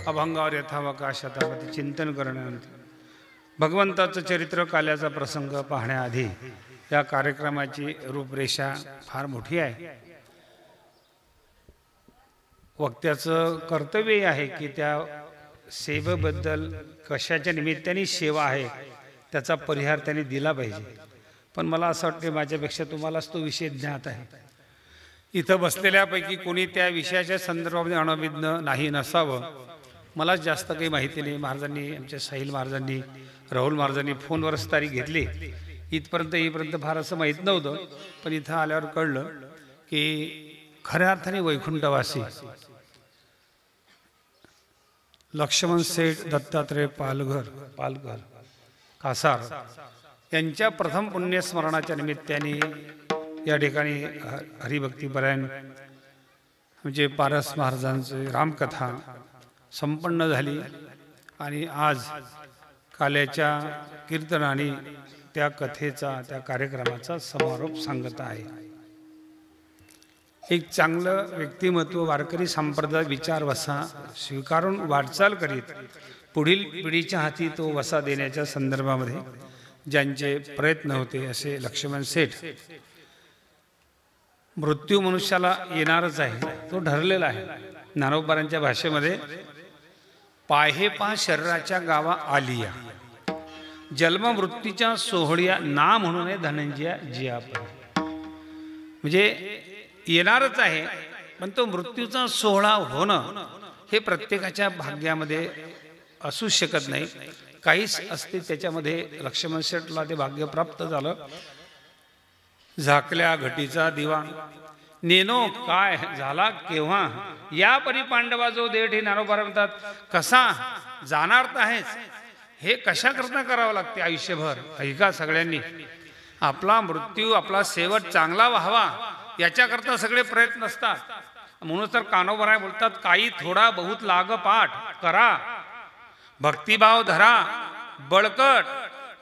अभंगावर यथावकाशात चिंतन करण्यानंतर भगवंताचं चरित्र काल्याचा प्रसंग पाहण्याआधी या कार्यक्रमाची रूपरेषा फार मोठी आहे. वक्त्याचं कर्तव्य आहे की त्या सेवेबद्दल कशाच्या निमित्ताने सेवा आहे त्याचा परिहार त्यांनी दिला पाहिजे. पण मला असं वाटतं माझ्यापेक्षा तुम्हालाच तो विषय ज्ञात आहे. इथं बसलेल्यापैकी कोणी त्या विषयाच्या संदर्भामध्ये अनभिज्ञ नाही नसावं. मलाच जास्त काही माहिती नाही. महाराजांनी आमच्या साहिल महाराजांनी राहुल महाराजांनी फोनवरच तारीख घेतली. येईपर्यंत फार असं माहीत नव्हतं. पण इथं आल्यावर कळलं की खऱ्या अर्थाने वैकुंठवासी लक्ष्मण सेठ दत्तात्रय पालघर कासार यांच्या प्रथम पुण्यस्मरणाच्या निमित्ताने या ठिकाणी हरिभक्तीपरायण म्हणजे पारस महाराजांची रामकथा संपन्न झाली आणि आज काल्याच्या कीर्तनाने त्या कथेचा त्या कार्यक्रमाचा समारोप सांगत आहे. एक चांगलं व्यक्तिमत्व वारकरी संप्रदाय विचार वसा स्वीकारून वाटचाल करीत पुढील पिढीच्या हाती तो वसा देण्याच्या संदर्भामध्ये ज्यांचे प्रयत्न होते असे लक्ष्मण सेठ. मृत्यू मनुष्याला येणारच आहे, तो ठरलेला आहे. ज्ञानोबारांच्या भाषेमध्ये पाहे पा शरीराच्या गावा आलिया जन्म मृत्यूच्या सोहळ्या ना म्हणू नये धनंजया जिया. म्हणजे येणारच आहे पण तो मृत्यूचा सोहळा होणं हे प्रत्येकाच्या भाग्यामध्ये असू शकत नाही. काहीच असते त्याच्यामध्ये लक्ष्मण शेठला ते भाग्य प्राप्त झालं. झाकल्या घटीचा दिवा नेनो काय झाला केव्हा या परी पांडवा जो देठ हे ज्ञानोबा म्हणतात. कसा जाणार तर आहेच, हे कशा करता करावं लागते आयुष्यभर. ऐका सगळ्यांनी, आपला मृत्यू आपला शेवट चांगला व्हावा याच्याकरता सगळे प्रयत्न असतात. म्हणून तर कानोबराय बोलतात काही थोडा बहुत लाग पाठ करा भक्तिभाव धरा बळकट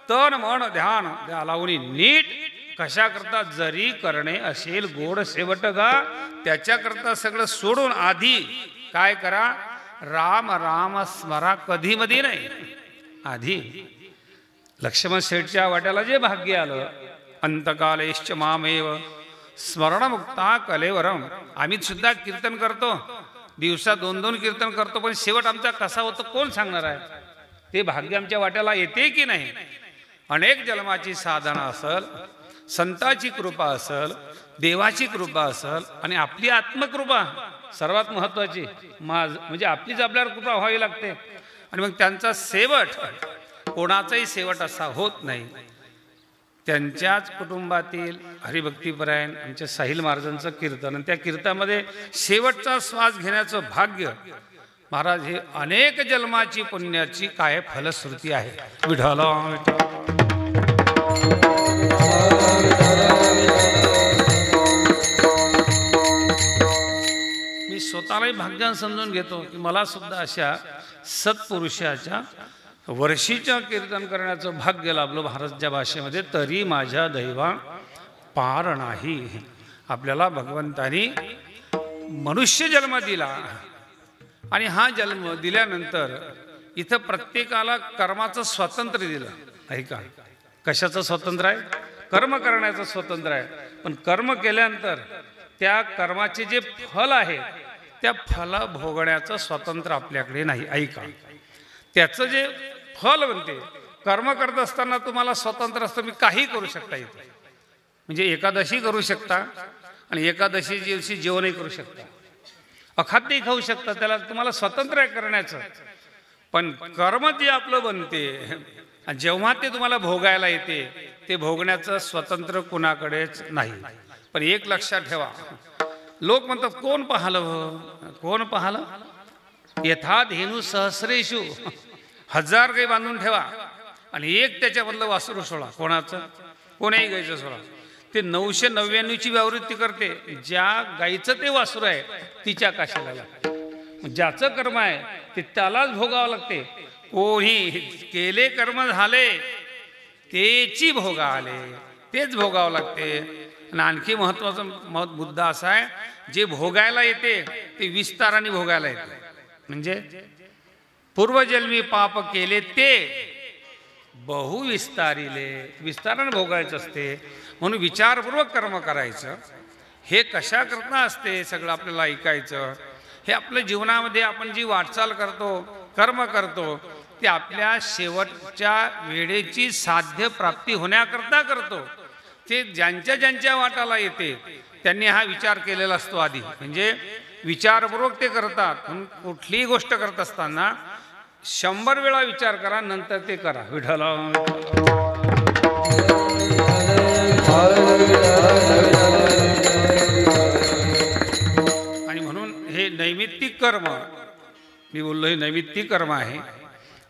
तन मन ध्यान द्या लावणी नीट कशा करता जरी करणे असेल गोड शेवट गा त्याच्याकरता सगळं सोडून आधी काय करा राम राम स्मरा कधी मधी नाही. आधी लक्ष्मण शेठच्या वाट्याला जे भाग्य आलं अंतकालेश्च मामेव स्मरणमुक्ता कलेवरम. आम्ही सुद्धा कीर्तन करतो, दिवसा 2-2 कीर्तन करतो, पण शेवट आमचा कसा होतो कोण सांगणार आहे. ते भाग्य आमच्या वाट्याला येते की नाही. अनेक जन्माची साधना असल, संताची कृपा असल, देवाची कृपा असल आणि आपली आत्मकृपा सर्वात महत्वाची म्हणजे आपलीच आपल्यावर कृपा व्हावी लागते. आणि मग त्यांचा शेवट कोणाचाही शेवट असा होत नाही. त्यांच्याच कुटुंबातील हरिभक्तीपरायण आमच्या साहिल महाराजांचं कीर्तन आणि त्या कीर्तनामध्ये शेवटचा श्वास घेण्याचं भाग्य महाराज हे अनेक जन्माची पुण्याची काय फलश्रुती आहे. विठ्ठला मी स्वतःलाही भाग्यान समजून घेतो की मला सुद्धा अशा सत्पुरुषाच्या वर्षीच्या कीर्तन करण्याचं भाग्य लाभलं महाराजच्या भाषेमध्ये. तरी माझ्या दैवा पार नाही. आपल्याला भगवंतानी मनुष्य जन्म दिला आणि हा जन्म दिल्यानंतर इथं प्रत्येकाला कर्माचं स्वातंत्र्य दिलं. ऐका, कशाचं स्वातंत्र्य आहे? कर्म करण्याचं स्वातंत्र्य आहे. पण कर्म केल्यानंतर त्या कर्माचे जे फल आहे त्या फल भोगण्याचं स्वातंत्र्य आपल्याकडे नाही. ऐका, त्याचं जे फल म्हणते कर्म करत असताना तुम्हाला स्वातंत्र्य असतं. मी काही करू शकता इथे, म्हणजे एकादशी करू शकता आणि एकादशी दिवशी जेवणही करू शकता, अखाद्यही खाऊ शकता, त्याला तुम्हाला स्वातंत्र्य करण्याचं. पण कर्म जे आपलं बनते जेव्हा ते तुम्हाला भोगायला येते ते भोगण्याचं स्वातंत्र्य कुणाकडेच नाही. पण एक लक्षात ठेवा, लोक म्हणतात कोण पाहलं, कोण पाहलं. यथा धेनू सहस्रेषु 1000 गाई बांधून ठेवा आणि एक त्याच्यामधलं वासरू सोडा. कोणाचं? कोणाही गायचं सोडा. ते 999ची व्यावृत्ती करते. ज्या गाईचं ते वासरू आहे तिच्या काशाला लागते. ज्याचं कर्म आहे ते त्यालाच भोगावं लागते. कोणी केले कर्म झाले तेची भोगा आले, तेच भोगावं लागते. आणि आणखी महत्वाचा मुद्दा असा आहे, जे भोगायला येते ते विस्ताराने भोगायला येते. म्हणजे पूर्वजन्मी पाप केले ते बहुविस्तारिले, विस्ताराने भोगायचं असते, म्हणून विचारपूर्वक कर्म करायचं. हे कशा करता असते सगळं आपल्याला ऐकायचं. हे आपल्या जीवनामध्ये आपण जी वाटचाल करतो, कर्म करतो, ते आपल्या शेवटच्या वेळेची साध्य प्राप्ती होण्याकरता करतो. ते ज्यांच्या ज्यांच्या वाटाला येते त्यांनी हा विचार केलेला असतो आधी, म्हणजे विचारपूर्वक ते करतात. म्हणून कुठलीही गोष्ट करत असताना 100 वेळा विचार करा, नंतर ते करा. विठ्ठल आणि म्हणून हे नैमित्तिक कर्म, मी बोललो हे नैमित्तिक कर्म आहे.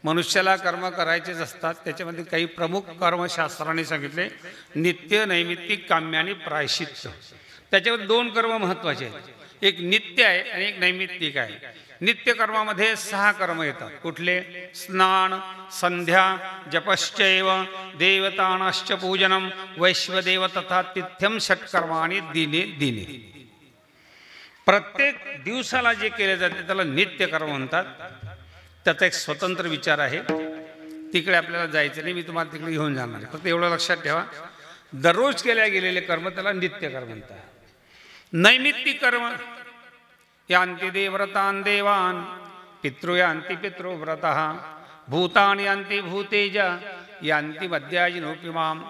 मनुष्याला कर्म करायचेच असतात. त्याच्यामध्ये काही प्रमुख कर्मशास्त्राने सांगितले, नित्य, नैमित्तिक, काम्य आणि प्रायश्चित्त. त्याच्यामध्ये 2 कर्म महत्त्वाचे आहेत. एक नित्य आहे आणि एक नैमित्तिक आहे. नित्य कर्मामध्ये 6 कर्म येतात. कुठले? स्नान, संध्या, जपश्चैव, देवतानाश्च पूजनम, वैश्वदेव तथा तिथ्यम, षट्कर्माणि दिने दिने. प्रत्येक दिवसाला जे केले जाते त्याला नित्य कर्म म्हणतात. त्याचा एक स्वतंत्र विचार आहे, तिकडे आपल्याला जायचं नाही, मी तुम्हाला तिकडे घेऊन जाणार आहे. फक्त एवढं लक्षात ठेवा, दररोज केल्या गेलेले कर्म त्याला नित्य कर्म म्हणतात. नैमित्तिक कर्म, यांती देवव्रतान देवान, पितृयांती पितृव्रतः, भूतान यांती भूतेजा, यांती मध्याजिनोपिमाम.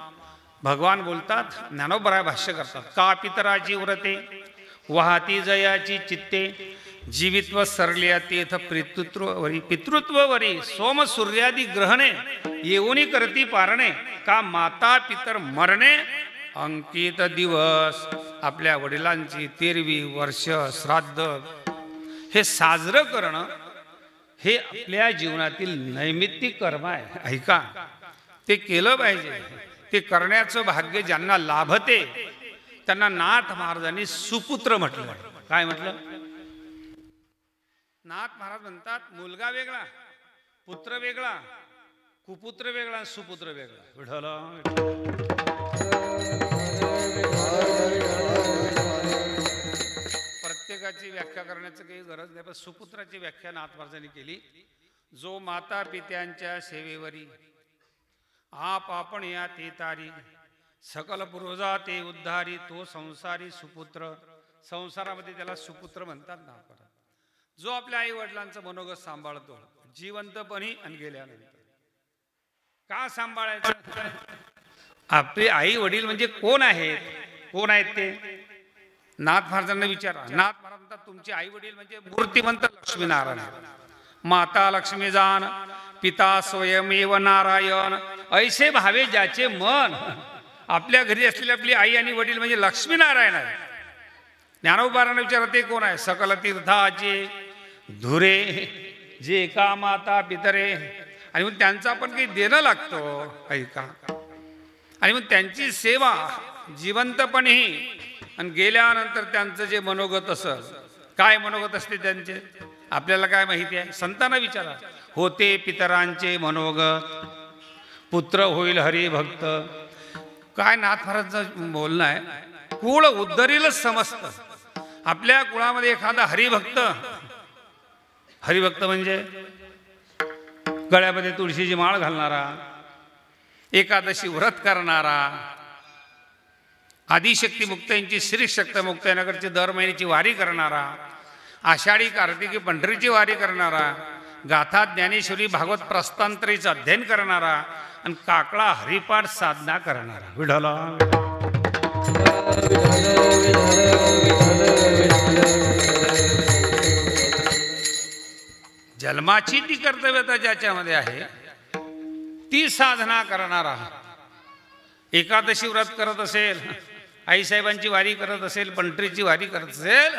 भगवान बोलतात, ज्ञानोबराय भाष्य करतात, का पितराची व्रते वाहती जयाची चित्ते, जीवित्व सरल्या तीर्थ पितृत्ववरी, पितृत्ववरी सोम सूर्यादी ग्रहणे येऊनी करती पारणे, का माता पितर मरणे अंकित दिवस. आपल्या वडिलांची 13वी वर्ष श्राद्ध हे साजरं करणं हे आपल्या जीवनातील नैमित्तिक कर्म आहे. ऐका, ते केलं पाहिजे. ते करण्याचं भाग्य ज्यांना लाभते त्यांना नाथ महाराजांनी सुपुत्र म्हटलं. काय म्हटलं? नाथ महाराज म्हणतात, मुलगा वेगळा, पुत्र वेगळा, कुपुत्र वेगळा, सुपुत्र वेगळा. विठ्ठल प्रत्येकाची व्याख्या करण्याची काही गरज नाही, पण सुपुत्राची व्याख्या नाथ महाराजांनी केली. जो माता पित्यांच्या सेवेवरी आप आपण या ते तारी, सकल पूर्वजा ते उद्धारी, तो संसारी सुपुत्र. संसारामध्ये त्याला सुपुत्र म्हणतात ना. जो आपल्या आई वडिलांचं मनोगत सांभाळतो जिवंतपणी आणि गेल्यानंतर. का सांभाळायचं? आपले आई वडील म्हणजे कोण आहेत? कोण आहेत ते? नाथ महाराजांना विचारा. नाथ महाराज म्हणतात, तुमचे आई वडील म्हणजे मूर्तिमंत लक्ष्मीनारायण. माता लक्ष्मी जान, पिता स्वयमेव नारायण, ऐसे भावे ज्याचे मन. आपल्या घरी असलेली आपली आई आणि वडील म्हणजे लक्ष्मीनारायण आहे. ज्ञानोबारांना विचारा, ते कोण आहे? सकल तीर्थाचे धुरे, जे का माता पितरे. आणि मग त्यांचा आपण काही देणं लागतो. ऐका, आणि मग त्यांची सेवा जिवंतपणी आणि गेल्यानंतर त्यांचं जे मनोगत असं, काय मनोगत असते त्यांचे आपल्याला काय माहिती आहे? संतांना विचारा. होते पितरांचे मनोगत, पुत्र होईल हरिभक्त. काय नाथ महाराजांचं बोलणं आहे, कुळ उद्धरीलच समजतं. आपल्या कुळामध्ये एखादा हरिभक्त, हरिभक्त म्हणजे गळ्यामध्ये तुळशीची माळ घालणारा, एकादशी व्रत करणारा, आदिशक्ती मुक्तांची श्री शक्त मुक्ताईनगरची दर महिन्याची वारी करणारा, आषाढी कार्तिकी पंढरीची वारी करणारा, गाथा ज्ञानेश्वरी भागवत प्रस्तांतरीचं अध्ययन करणारा आणि काकळा हरिपाठ साधना करणारा. विठ्ठला जन्माची ती कर्तव्यता ज्याच्यामध्ये आहे ती साधना करणारा. एकादशी व्रत करत असेल, आईसाहेबांची वारी करत असेल, पंढरीची वारी करत असेल,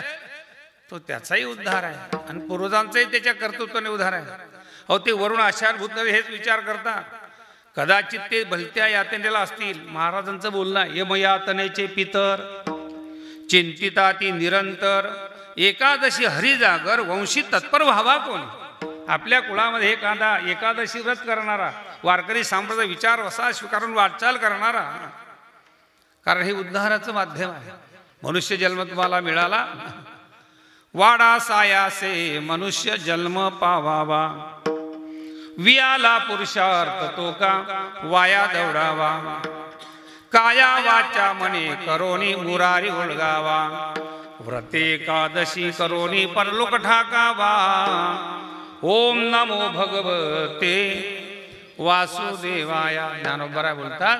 तो त्याचाही उद्धार आहे आणि पूर्वजांचाही त्याच्या कर्तृत्वाने उद्धार आहे. अहो, ते वरून आचारभूत हेच विचार करतात. कदाचित ते भलत्या यातनेला असतील. महाराजांचं बोलणं, यमयातनेचे पितर चिंतिता ती निरंतर, एकादशी हरिजागर वंशी तत्पर व्हावा कोण. आपल्या कुळामध्ये एखादा एकादशी व्रत करणारा, वारकरी सांप्रदाय विचार वसा स्वीकारून वाटचाल करणारा, कारण हे उद्धाराचं माध्यम आहे. मनुष्य जन्म तुम्हाला मिळाला, वाडा सायासे मनुष्य जन्म पावावा. वियाला पुरुषार्थ तो का वाया दौडावा, काया वाचा मने करोनी मुरारी उलगावा, व्रते एकादशी करोनी परलोक ठाकावा, ओम नमो भगवते वासुदेवाया. ज्ञानोबा बोलतात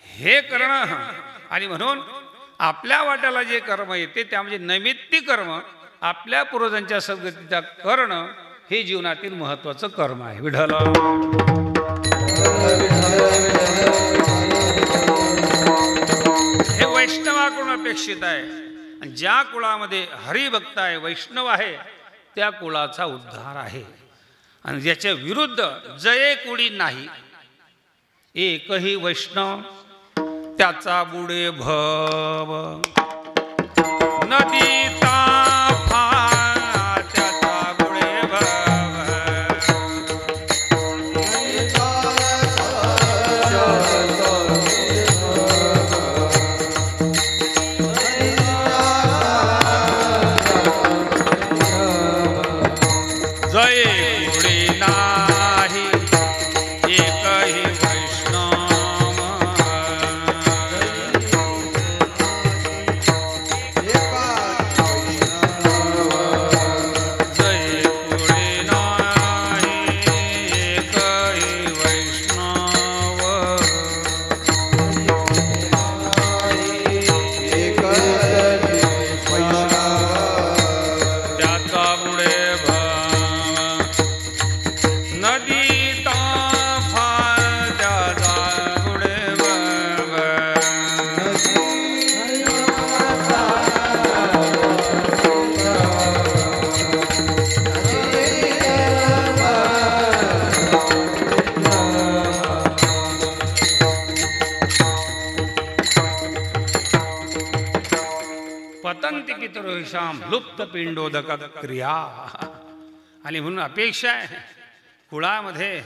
हे करणं, आणि म्हणून आपल्या वाट्याला जे कर्म येते त्या म्हणजे नैमित्तिक कर्म, आपल्या पूर्वजांच्या सद्गतीचा करणं हे जीवनातील महत्त्वाचं कर्म आहे. विठ्ठल हे वैष्णवाकडून अपेक्षित आहे. ज्या कुळामध्ये हरिभक्त आहे, वैष्णव आहे, त्या कुळाचा उद्धार आहे. आणि ज्याच्या विरुद्ध जये कुळी नाही, एकही वैष्णव त्याचा बुडे भव, नदी ताफा त्याचा बुडे भव, जय कुळी नाही एकही पतंती पितरोहिशाम लुप्त पिंडोदक क्रिया. आणि म्हणून अपेक्षा आहे कुळामध्ये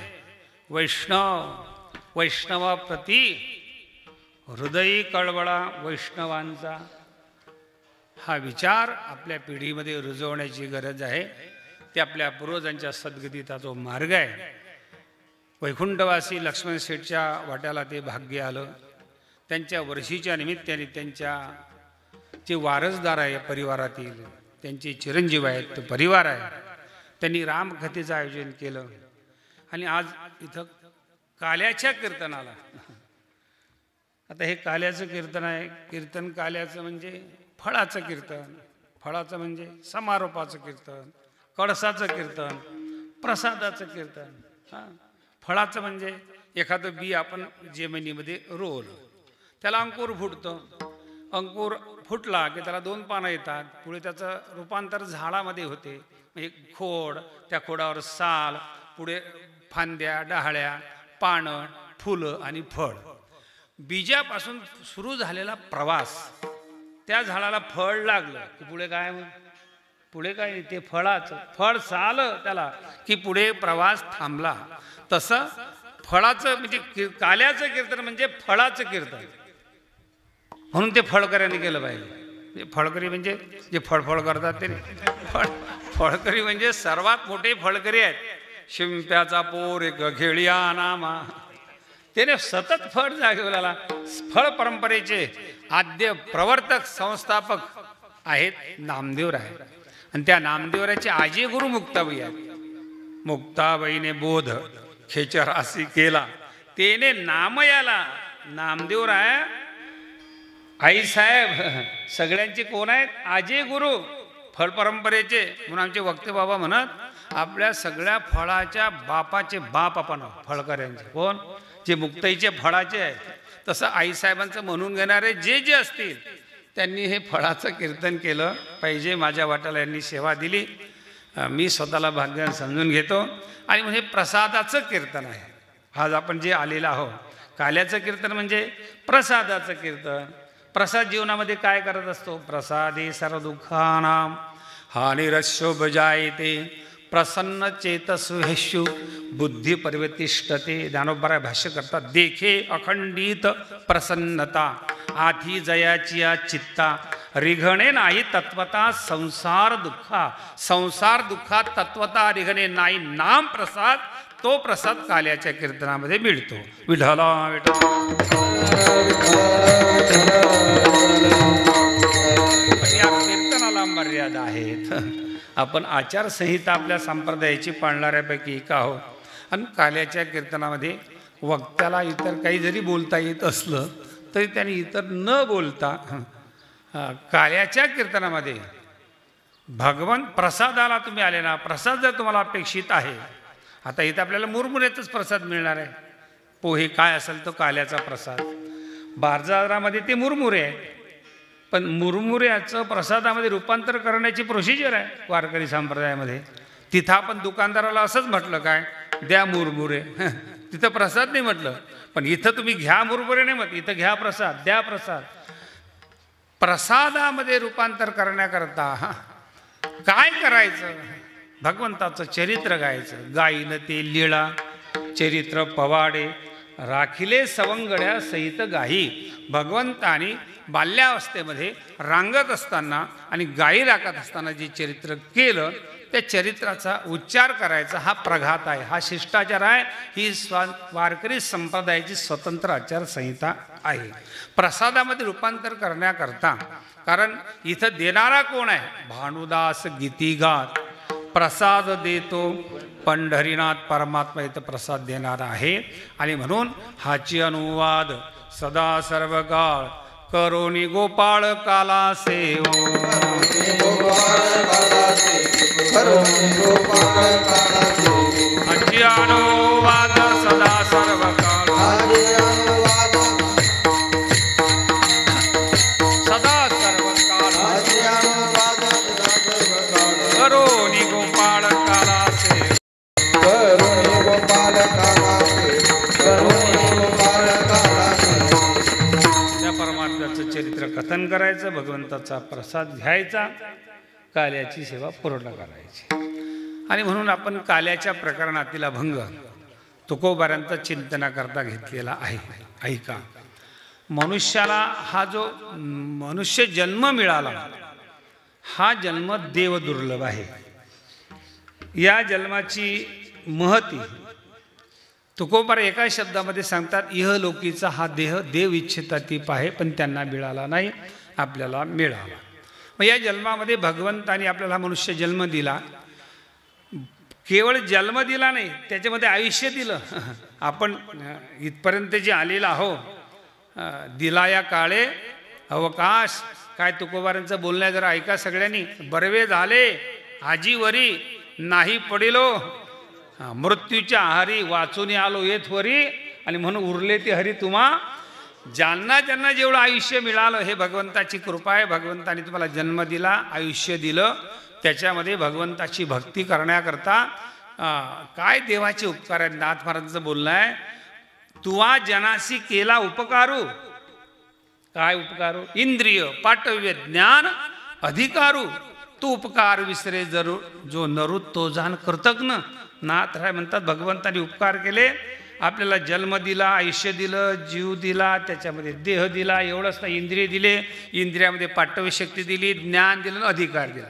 वैष्णवाप्रती हृदयी कळवळा वैष्णवांचा हा विचार आपल्या पिढीमध्ये रुजवण्याची गरज आहे. ते आपल्या पूर्वजांच्या सद्गतीचा जो मार्ग आहे. वैकुंठवासी लक्ष्मण शेठच्या वाट्याला ते भाग्य आलं. त्यांच्या वर्षीच्या निमित्ताने त्यांच्या जे वारसदार आहे परिवारातील, त्यांचे चिरंजीव आहेत, तो परिवार आहे, त्यांनी रामकथेचं आयोजन केलं. आणि आज इथं काल्याच्या कीर्तनाला, आता हे काल्याचं कीर्तन आहे. कीर्तन काल्याचं म्हणजे फळाचं कीर्तन, फळाचं म्हणजे समारोपाचं कीर्तन, कळसाचं कीर्तन, प्रसादाचं कीर्तन. फळाचं म्हणजे एखादं बी आपण जमिनीमध्ये रोवलं, त्याला अंकुर फुटतं. अंकुर फुटला की त्याला 2 पानं येतात. पुढे त्याचं रूपांतर झाडामध्ये होते. म्हणजे खोड, त्या खोडावर साल, पुढे फांद्या, डहाळ्या, पानं, फुलं आणि फळ. बीजापासून सुरू झालेला प्रवास, त्या झाडाला फळ लागलं की पुढे काय, पुढे काय नाही, ते फळाचं फळ साल त्याला की पुढे प्रवास थांबला. तसं फळाचं म्हणजे काल्याचं कीर्तन म्हणजे फळाचं कीर्तन. म्हणून ते फळकऱ्यांनी केलं पाहिजे. फळकरी म्हणजे जे फळफळ करतात ते फळकरी म्हणजे सर्वात मोठे फळकरी आहेत. शिंप्याचा पोर एक घेळिया नामा, त्याने सतत फळ जागवलेला फळ परंपरेचे आद्य प्रवर्तक संस्थापक आहेत नामदेवराय. आणि त्या नामदेवरायचे आजी गुरु मुक्ताबाई आहेत. मुक्ताबाईने बोध खेचरासी केला, तेने नामयाला. नामदेवराय आई साहेब सगळ्यांचे कोण आहेत? आजी गुरु फळ परंपरेचे. म्हणून आमचे वक्ते बाबा म्हणत आपल्या सगळ्या फळाच्या बापाचे बाप आपण फळकऱ्यांचे. कोण? जे मुक्ताईचे फळाचे आहेत. तसं आईसाहेबांचं म्हणून घेणारे जे जे असतील त्यांनी हे फळाचं कीर्तन केलं पाहिजे. माझ्या वाट्याला यांनी सेवा दिली, मी स्वतःला भाग्यान समजून घेतो. आणि म्हणजे प्रसादाचं कीर्तन आहे. आज आपण जे आलेलं आहोत, काल्याचं कीर्तन म्हणजे प्रसादाचं कीर्तन. प्रसाद जीवनामध्ये काय करत असतो? प्रसादे सर्व दुःखानां हानिरशोभजायते प्रसन्न चेतसु बुद्धी परिवर्तिष्ठते. ज्ञानोबा भाष्य करतात, देखे अखंडित प्रसन्नता आधी जयाची या चित्ता रिघणे नाही तत्वता संसार दुःखा. संसार दुःखात तत्वता रिघणे नाही. नाम प्रसाद तो प्रसाद काल्याच्या कीर्तनामध्ये मिळतो. विठला विठला. पण या कीर्तनाला मर्यादा आहेत. आपण आचारसंहिता आपल्या संप्रदायाची पाळणाऱ्यापैकी एक आहोत. आणि काल्याच्या कीर्तनामध्ये वक्त्याला इतर काही जरी बोलता येत असलं तरी त्यांनी इतर न बोलता काल्याच्या कीर्तनामध्ये भगवान प्रसादाला तुम्ही आले ना, प्रसाद जर तुम्हाला अपेक्षित आहे, आता इथं आपल्याला मुरमुऱ्याचाच प्रसाद मिळणार आहे. पोहे काय असेल तो काल्याचा प्रसाद. बाजारामध्ये ते मुरमुरे आहे, पण मुरमुऱ्याचं प्रसादामध्ये रूपांतर करण्याची प्रोसिजर आहे वारकरी संप्रदायामध्ये. तिथं आपण दुकानदाराला असंच म्हटलं काय, द्या मुरमुरे. तिथं प्रसाद नाही म्हटलं, पण इथं तुम्ही घ्या मुरमुरे नाही म्हटलं, इथं घ्या प्रसाद, द्या प्रसाद. प्रसादामध्ये रूपांतर करण्याकरता काय करायचं, भगवंताचं चरित्र गायचं. गायीनं ते लीळा चरित्र पवाडे राखिले सवंगड्या सहित गायी. भगवंतानी बाल्यावस्थेमध्ये रांगत असताना आणि गायी राखत असताना जे चरित्र केलं त्या चरित्राचा उच्चार करायचा हा प्रघात आहे, हा शिष्टाचार आहे. ही वारकरी संप्रदायाची स्वतंत्र आचारसंहिता आहे. प्रसादामध्ये रूपांतर करण्याकरता, कारण इथं देणारा कोण आहे, भानुदास गीतिगात. प्रसाद देतो पंढरीनाथ परमात्मा इथं प्रसाद देणारा आहे. आणि म्हणून हाची अनुवाद सदा सर्व काळ करोनी गोपाळ काला सेवो. हाची अनुवाद सदा सर्व काळ सदा सर्व काळ करोनी गोपाळ काला सेवो. त्या परमात्म्याचं चरित्र कथन करायचं, भगवंताचा प्रसाद घ्यायचा, काल्याची सेवा पूर्ण करायची. आणि म्हणून आपण काल्याच्या प्रकरणातील अभंग तुकोबारांचा चिंतनाकरता घेतलेला आहे. ऐका, मनुष्याला हा जो मनुष्य जन्म मिळाला, हा जन्म देव दुर्लभ आहे. या जन्माची महती तुकोबार एका शब्दामध्ये सांगतात, इहलोकीचा हा देह देव इच्छितातीप आहे, पण त्यांना मिळाला नाही, आपल्याला मिळाला. मग या जन्मामध्ये भगवंताने आपल्याला मनुष्य जन्म दिला. केवळ जन्म दिला नाही, त्याच्यामध्ये आयुष्य दिलं. आपण इथपर्यंत जे आलेलं आहो, दिला या काळे अवकाश. काय तुकोबारांचं बोलणं आहे जरा ऐका सगळ्यांनी. बरवे झाले आजीवरी नाही पडिलो, मृत्यूच्या आहारी वाचून आलो येथवरी. आणि म्हणून उरले ते हरी तुम्हा. ज्यांना ज्यांना जेवढं आयुष्य मिळालं हे भगवंताची कृपा आहे. भगवंताने तुम्हाला जन्म दिला, आयुष्य दिलं, त्याच्यामध्ये भगवंताची भक्ती करण्याकरता काय देवाचे उपकार आहेत. नाथ महाराजांचं बोलणं आहे, तुवा जनासी केला उपकारू. काय उपकारू? इंद्रिय पाटव्य ज्ञान अधिकारू. तू उपकार विसरे जरूर जो नरू तो जाण कृतज्ञ. नाथ राय म्हणतात, भगवंताने उपकार केले, आपल्याला जन्म दिला, आयुष्य दिलं, जीव दिला, त्याच्यामध्ये देह दिला, एवढंच नाही, इंद्रिय दिले, इंद्रियामध्ये पाटव्य शक्ती दिली, ज्ञान दिलं, अधिकार दिला.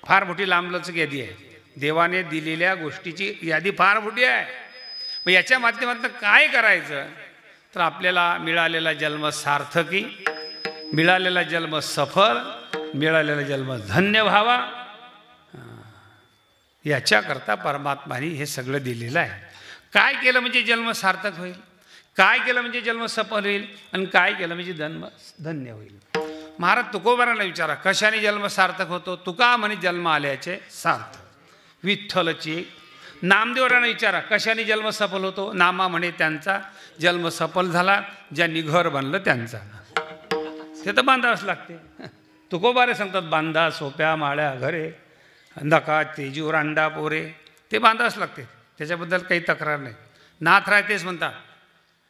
फार मोठी लांबलचक यादी आहे. देवाने दिलेल्या गोष्टीची यादी फार मोठी आहे. मग याच्या माध्यमातून काय करायचं, तर आपल्याला मिळालेला जन्म सार्थकी, मिळालेला जन्म सफल, मिळालेला जन्म धन्य व्हावा, याच्याकरता परमात्माने हे सगळं दिलेलं आहे. काय केलं म्हणजे जन्म सार्थक होईल, काय केलं म्हणजे जन्म सफल होईल, आणि काय केलं म्हणजे जन्म धन्य होईल. महाराज तुकोबारांना विचारा, कशाने जन्म सार्थक होतो? तुका म्हणे जन्म आल्याचे सार्थक. विठ्ठलची. नामदेवरांना विचारा, कशाने जन्म सफल होतो? नामा म्हणे त्यांचा जन्म सफल झाला, ज्यांनी घर बांधलं त्यांचा. ते तर बांधावंच लागते. तुकोबारे सांगतात, बांधा सोप्या माळ्या घरे, नका तेजूर अंडा पोरे. ते बांधावंच लागते, त्याच्याबद्दल काही तक्रार नाही. नाथराय तेच म्हणतात,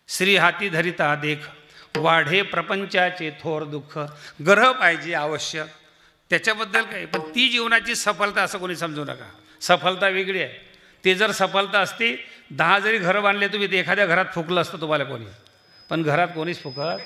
श्री हाती धरिता देख, वाढे प्रपंचाचे थोर दुःख. ग्रह पाहिजे आवश्यक, त्याच्याबद्दल काही, पण ती जीवनाची सफलता असं कोणी समजू नका. सफलता वेगळी आहे. ते जर सफलता असती, 10 जरी घरं बांधले तुम्ही, ते एखाद्या घरात फुकलं असतं तुम्हाला कोणी, पण घरात कोणीच फुकत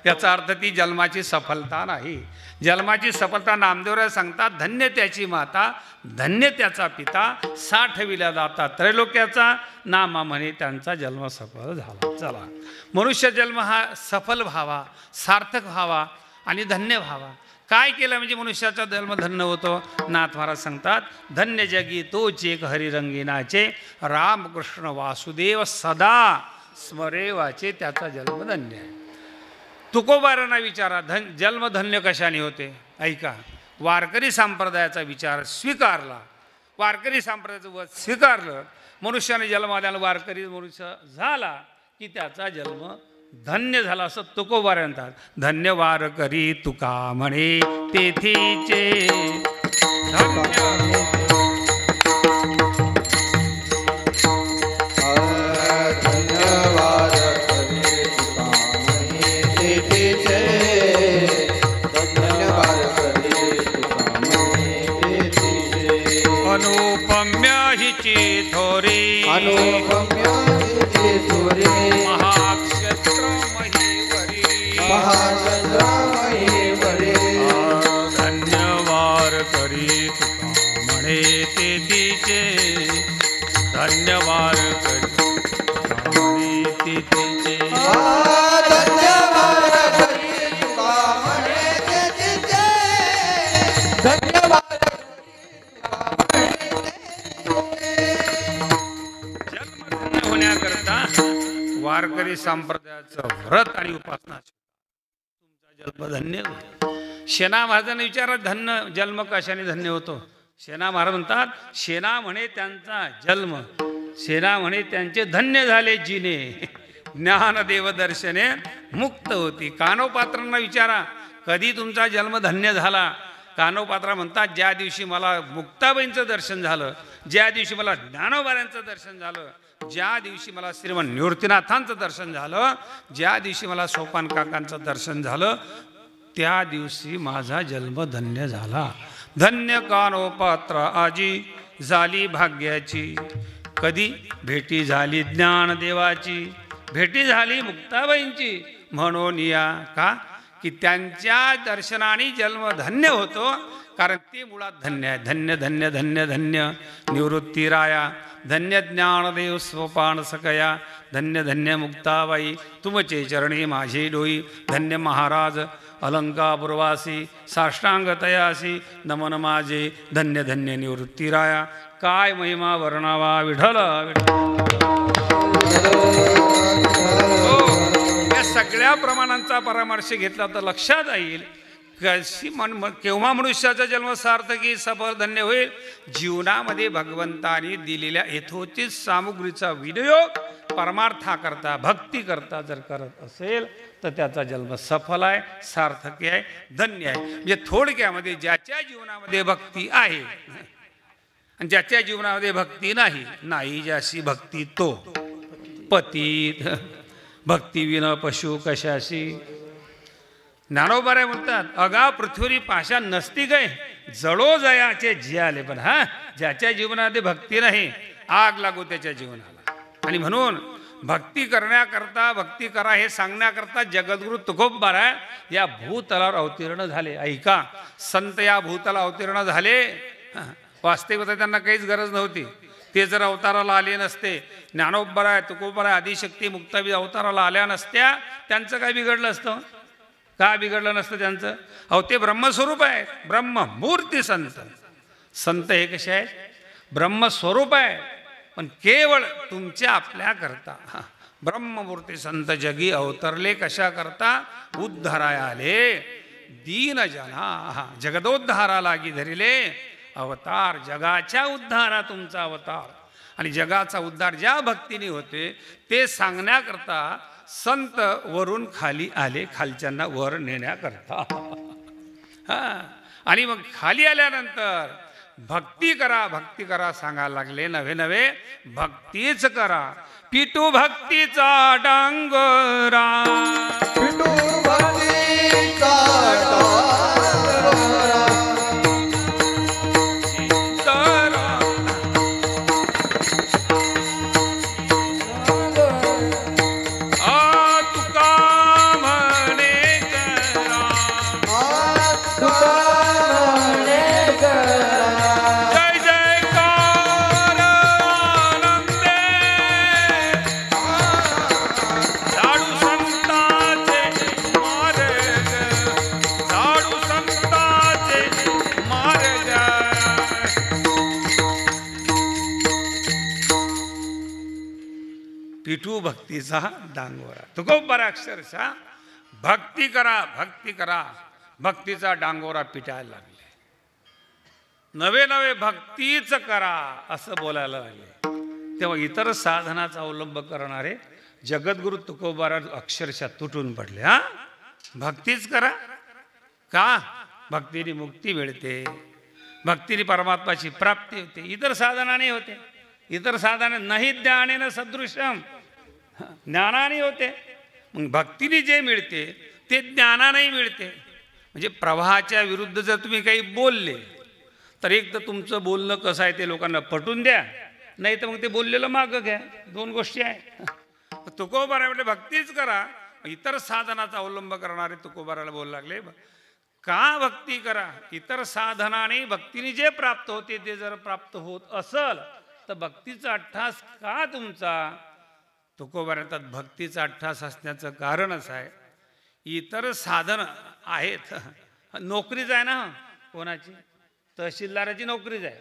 याचा अर्थ ती जन्माची सफलता नाही. जन्माची सफलता नामदेवराय सांगतात, धन्य त्याची माता, धन्य त्याचा पिता, साठविल्या दाता त्रैलोक्याचा, नामा म्हणे त्यांचा जन्म सफल झाला. चला, मनुष्य जन्म हा सफल व्हावा, सार्थक व्हावा आणि धन्य व्हावा. काय केलं म्हणजे मनुष्याचा जन्म धन्य होतो? नाथ महाराज सांगतात, धन्य जगी तोच एक हरिरंगीनाचे, रामकृष्ण वासुदेव सदा स्मरे वाचे, त्याचा जन्म धन्य आहे. तुकोबारांना विचारा, जन्म धन्य कशाने होते? ऐका, वारकरी संप्रदायाचा विचार स्वीकारला, वारकरी संप्रदायाचं वच स्वीकारलं, मनुष्याने जन्म आल्यानं वारकरी मनुष्य झाला की त्याचा जन्म धन्य झाला असं तुकोबार म्हणतात. धन्य वारकरी तुका म्हणे तेथीचे, अनुपम्य हिची थोरी, अनुपम्य हिची थोरी, महाक्षेत्र महीवरी, महाक्षेत्र महीवरी, धन्य वारकरी तुका म्हणे तेथीचे, धन्य वारकरी तुका म्हणे तेथीचे, धन्य वारकरी तुका म्हणे तेथीचे, धन्य वारकरी संप्रदायाचं व्रत आणि उपासना तुमचा जन्म धन्य होतो. शेना महाराजांनी विचारलं, धन्य जन्म कशाने धन्य होतो? शेना महाराज म्हणतात, शेना म्हणे त्यांचा जन्म, शेना म्हणे त्यांचे धन्य झाले जिने, ज्ञानदेव दर्शने मुक्त होती. कानोपात्रांना विचारा, कधी तुमचा जन्म धन्य झाला? कानोपात्रा म्हणतात, ज्या दिवशी मला मुक्ताबाईंचं दर्शन झालं, ज्या दिवशी मला ज्ञानोबाऱ्यांचं दर्शन झालं, ज्या दिवशी मला श्रीमान निवृत्तीनाथांचं दर्शन झालं, ज्या दिवशी मला सोपान काकांचं दर्शन झालं, त्या दिवशी माझा जन्म धन्य झाला. धन्य कानोपात्रा आजी झाली भाग्याची, कधी भेटी झाली ज्ञानदेवाची, भेटी झाली मुक्ताबाईंची, म्हणून या का की त्यांच्या दर्शनाने जन्म धन्य होतो, कारण ते मुळात धन्य आहे. धन्य धन्य धन्य धन्य निवृत्ती राया, धन्य ज्ञानदेव स्वपान सकया, धन्य धन्य मुक्ताबाई तुमचे चरणी माझे डोई, धन्य महाराज अलंकापुरवासी साष्टांग तयासी नमन माझे, धन्य धन्य निवृत्ती राया. काय महिमा वर्णावा विठ्ठल या सगळ्या प्रमाणांचा परामर्श घेतला तर लक्षात येईल कशी केव्हा मनुष्याचा जन्म सार्थकी सफल धन्य होईल. जीवनामध्ये भगवंतानी दिलेल्या यथोचित सामुग्रीचा विनियोग परमार्थाकरता भक्ती करता जर करत असेल तर त्याचा जन्म सफल आहे, सार्थकी आहे, धन्य आहे. म्हणजे थोडक्यामध्ये ज्याच्या जीवनामध्ये भक्ती आहे आणि ज्याच्या जीवनामध्ये भक्ती नाही, नाही ज्याशी भक्ती तो पतित, भक्ती विना पशु कशाशी. ज्ञानोबाराय म्हणतात, अगा पृथ्वी पाशा नसती गय जळो जयाचे जियाले. पण हा ज्याच्या जीवनामध्ये भक्ती नाही, आग लागू त्याच्या जीवनाला. आणि म्हणून भक्ती करण्याकरता, भक्ती करा हे सांगण्याकरता जगद्गुरु तुकोबाराय या भूतलावर अवतीर्ण झाले. ऐका, संत या भूतला अवतीर्ण झाले. वास्तविकता त्यांना काहीच गरज नव्हती. ते जर अवताराला आले नसते, ज्ञानोबाराय तुकोबाराय आदिशक्ती मुक्ताबी अवताराला आल्या नसत्या, त्यांचं काय बिघडलं असतं? का बिघडलं नसतं त्यांचं? अहो ते ब्रह्मस्वरूप आहे, ब्रह्ममूर्ती संत. संत हे कसे आहेत? ब्रह्मस्वरूप आहे, पण केवळ तुमच्या आपल्या करता. ब्रह्ममूर्ती संत जगी अवतरले कशा करता? उद्धाराय आले दीन जना, जगदोद्धारा लागी धरिले अवतार. जगाच्या उद्धारा तुमचा अवतार. आणि जगाचा उद्धार ज्या भक्तीने होते ते सांगण्याकरता संत वरून खाली आले, खालच्यांना वर नेण्याकरता. आणि मग खाली आल्यानंतर भक्ती करा, भक्ती करा सांगायला लागले. नवे नवे भक्तीच करा. पिटू भक्तीचा डांगरा, पिटू भक्तीचा डांगरा, तुका म्हणे विठू भक्तीचा डांगोरा. तुकोबरा अक्षरशः भक्ती करा भक्ती करा, भक्तीचा डांगोरा पिटायला लागले. नवे नवे भक्तीच करा असं बोलायला लागले. तेव्हा इतर साधनाचा अवलंब करणारे जगद्गुरु तुकोबारा अक्षरशः तुटून पडले. हा, भक्तीच करा का? भक्तीने मुक्ती मिळते, भक्तीने परमात्माची प्राप्ती होते. इतर साधनाने होते. इतर साधने नाही ज्ञानेन सदृशम, ज्ञानाने होते. मग भक्तीने जे मिळते ते ज्ञानानेही मिळते. म्हणजे प्रवाहाच्या विरुद्ध जर तुम्ही काही बोलले तर एक तर तुमचं बोलणं कसं आहे ते लोकांना पटवून द्या, नाही तर मग ते बोललेलं मागं घ्या. दोन गोष्टी आहेत. तुकोबारा म्हणजे भक्तीच करा. इतर साधनाचा अवलंब करणारे तुकोबाराला बोलू लागले का भक्ती करा. इतर साधनाने भक्तीने जे प्राप्त होते ते जर प्राप्त होत असल तर भक्तीचा अट्ठास का तुमचा? तुकोबारा भक्तीचा अट्ठास असण्याचं कारणच आहे इतर साधन आहेत. नोकरीच आहे ना. कोणाची? तहसीलदाराची नोकरीच आहे.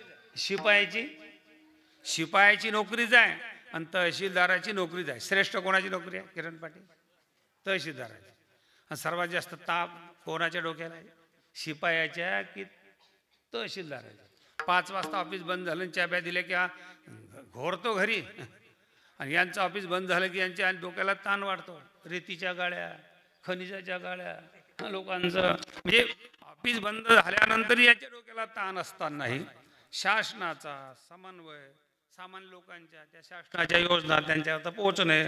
शिपायाची नोकरीच आहे आणि तहसीलदाराची नोकरीच आहे. श्रेष्ठ कोणाची नोकरी आहे? किरण पाटील, तहसीलदाराची. आणि सर्वात जास्त ताप कोणाच्या डोक्याला आहे? शिपायाच्या की तहसीलदाराच्या? 5 वाजता ऑफिस बंद झालं, चाब्या दिल्या की घोरतो घरी. आणि यांचं ऑफिस बंद झालं की यांच्या डोक्याला ताण वाढतो. रेतीच्या गाड्या, खनिजाच्या गाड्या, लोकांचं म्हणजे ऑफिस बंद झाल्यानंतर याच्या डोक्याला ताण असतानाही शासनाचा समन्वय, सामान्य लोकांच्या त्या शासनाच्या योजना त्यांच्यावर पोहोचणे,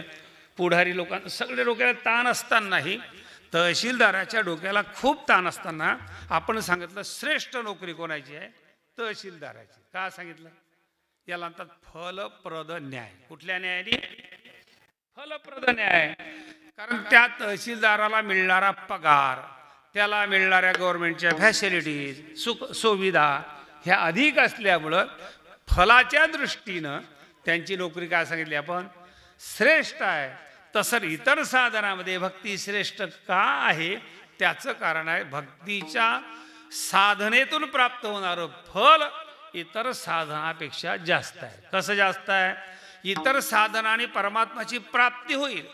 पुढारी लोकांना सगळे डोक्याला ताण असतानाही तहसीलदाराच्या डोक्याला खूप ताण असताना आपण सांगितलं श्रेष्ठ नोकरी कोणाची आहे? तहसीलदाराची. का सांगितलं? याला म्हणतात फलप्रद न्याय. कुठल्या न्यायाने? फलप्रद न्याय. कारण त्या तहसीलदाराला मिळणारा पगार, त्याला मिळणाऱ्या गव्हर्नमेंटच्या फॅसिलिटीज, सुविधा ह्या अधिक असल्यामुळं फलाच्या दृष्टीनं त्यांची नोकरी काय सांगितली आपण? श्रेष्ठ आहे. तसं इतर साधनामध्ये भक्ती श्रेष्ठ का आहे? त्याचं कारण आहे भक्तीच्या साधनेतून प्राप्त होणारं फल इतर साधनापेक्षा जास्त आहे. कसं जास्त आहे? इतर साधनाने परमात्माची प्राप्ती होईल,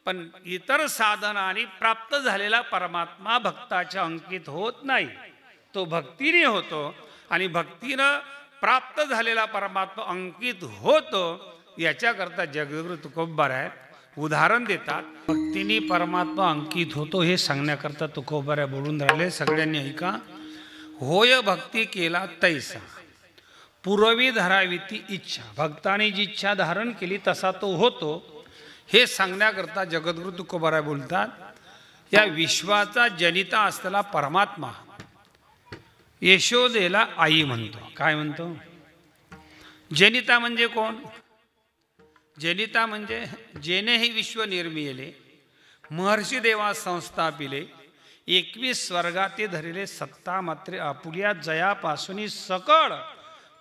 पण इतर साधनाने प्राप्त झालेला परमात्मा भक्ताच्या अंकित होत नाही. तो भक्तीने होतो आणि भक्तीनं प्राप्त झालेला परमात्मा अंकित होतो. याच्याकरता जगद्गुरु तुकोबारा उदाहरण देतात. भक्तीने परमात्मा अंकित होतो हे सांगण्याकरता तुकोबारा बोलून राहिले. सगळ्यांनी ऐका. होय भक्ती केला तैसा पुरवी धरावी ती इच्छा. भक्ताने जी इच्छा धारण केली तसा तो होतो हे सांगण्याकरता जगद्गुरु तुकोबारा बोलतात. या विश्वाचा जनिता असलेला परमात्मा यशोदेला आई म्हणतो. काय म्हणतो? जनिता म्हणजे कोण? जनिता म्हणजे जेने हे विश्व निर्मिले, महर्षी देवा संस्थापिले, 21 स्वर्गाते धरिले सत्ता मात्रे आपुल्या जयापासून सकळ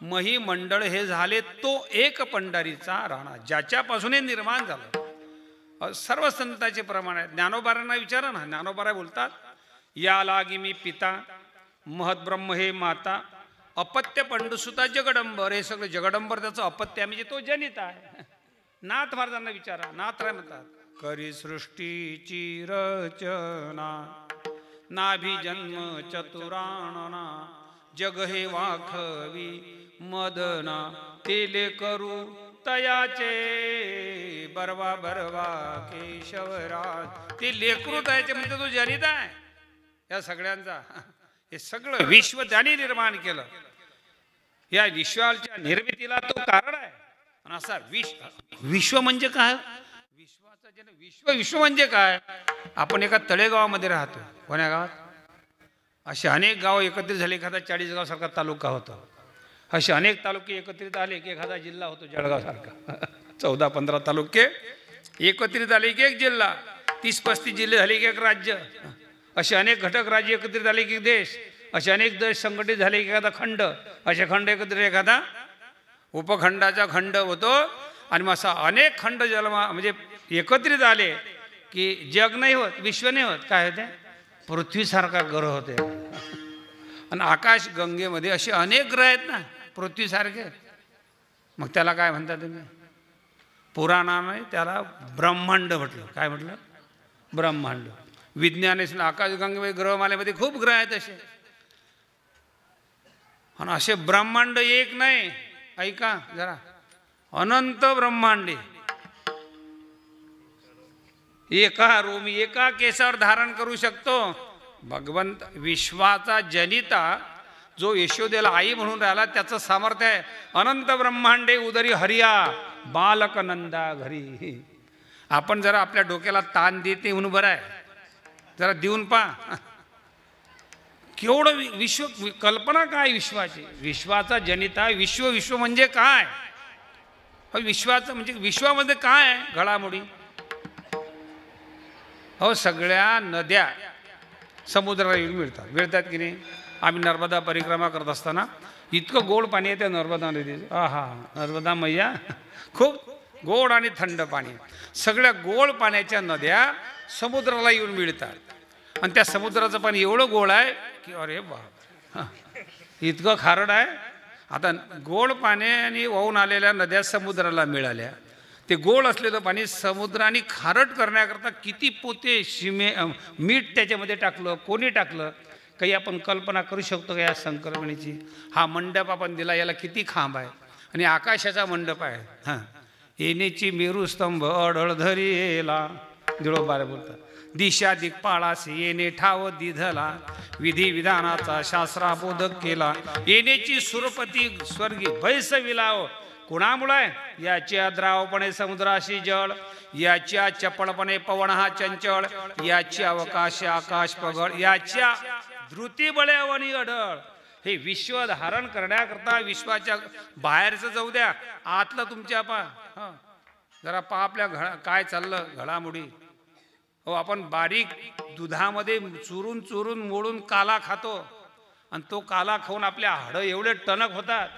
मही मंडळ हे झाले तो एक पंढरीचा राणा. ज्याच्यापासून हे निर्माण झालं. सर्व संतांचे प्रमाण आहे. ज्ञानोबारांना विचारा ना. ज्ञानोबारा बोलतात या लागी मी पिता, महद्ब्रह्म हे माता, अपत्य पंडुसुता जगडंबर. हे सगळं जगडंबर त्याचं अपत्य म्हणजे तो जनिता आहे. नाथ महाराजांना विचारा. नाथ राय म्हणतात करी सृष्टीची रचना, नाभी जन्म चतुराणना, जग हे वाखवी मदना, तेले करू तयाचे बरवा बरवा केशवराज. ते लेकरू तयाचे म्हणजे तो जनिता आहे या सगळ्यांचा. हे सगळं विश्व त्याने निर्माण केलं. या विश्वाच्या निर्मितीला तो कारण आहे. आणि असा विश्व म्हणजे काय? विश्वाचा जन विश्व म्हणजे काय? आपण एका तळेगावामध्ये राहतो. कोण्या गावात? असे अनेक गाव एकत्रित झाले एखादा 40 गाव सारखा तालुका होता. असे अनेक तालुके एकत्रित आले की एखादा जिल्हा होतो. जळगाव सारखा 14-15 तालुके एकत्रित आले की एक जिल्हा. 30-35 जिल्हे झाले की एक राज्य. असे अनेक घटक राज्य एकत्रित झाले की देश. असे अनेक देश संघटित झाले की एखादा खंड. असे खंड एकत्रित एखादा उपखंडाचा खंड होतो. आणि मग असा अनेक खंड जन्मा म्हणजे एकत्रित आले की जग नाही होत, विश्व नाही होत. काय होते? पृथ्वीसारखा ग्रह होते. आणि आकाश गंगेमध्ये असे अनेक ग्रह आहेत ना पृथ्वीसारखे. मग त्याला काय म्हणता तुम्ही? पुराणाने त्याला ब्रह्मांड म्हटलं. काय म्हटलं? ब्रह्मांड. विज्ञानाने आकाशगंगेमध्ये ग्रहमालेमध्ये खूप ग्रह आहेत असे, आणि असे ब्रह्मांड एक नाही, ऐका जरा, अनंत ब्रह्मांडे एका रोमी एका केसावर धारण करू शकतो. भगवंत विश्वाचा जनिता जो यशोदेला आई म्हणून राहिला त्याचं सामर्थ्य आहे. अनंत ब्रह्मांडे उदरी हरिया बालक नंदा घरी. आपण जरा आपल्या डोक्याला ताण देते म्हणून बरं आहे, जरा देऊन पहा केवढं विश्व, कल्पना काय विश्वाची. विश्वाचा जनिता, विश्व, विश्व म्हणजे काय, विश्वाचं म्हणजे विश्वामध्ये काय आहे घडामोडी. हो सगळ्या नद्या समुद्राला येऊन मिळतात की नाही. आम्ही नर्मदा परिक्रमा करत असताना इतकं गोड पाणी आहे त्या नर्मदा नदीचं. आहा, नर्मदा मैया खूप गोड आणि थंड पाणी. सगळ्या गोड पाण्याच्या नद्या समुद्राला येऊन मिळतात, आणि त्या समुद्राचं पाणी एवढं गोड आहे की अरे बाप, इतकं खारट आहे. आता गोड पाण्याने वाहून आलेल्या नद्या समुद्राला मिळाल्या, ते गोड असलेलं पाणी समुद्राने खारट करण्याकरता किती पोते मीठ त्याच्यामध्ये टाकलं, कोणी टाकलं, काही आपण कल्पना करू शकतो का या संक्रमणीची. हा मंडप आपण दिला, याला किती खांब आहे, आणि आकाशाचा मंडप आहे. हां, येणेची मेरुस्तंभ अढळधरी येला दिळोबारे बोलतात. दिशा दिक्पाळासी येणे ठाव दिधला, विधी विधानाचा शास्त्रा बोधक केला. येणेची सुरपती स्वर्गी भैस विलाव. कुणामुळे? याच्या द्रावपणे समुद्राशी जळ, याच्या चपळपणे पवन हा चंचळ, याची अवकाश आकाश पगड, याच्या धृती बळ्यावणी अढळ. हे विश्व धारण करण्याकरता विश्वाच्या बाहेरचं जाऊ द्या, आतलं तुमच्या जरा पहा आपल्या काय चाललं घडामोडी. हो, आपण बारीक दुधामध्ये चुरून चुरून मोडून काला खातो, आणि तो काला खाऊन आपल्या हाडं एवढे टणक होतात.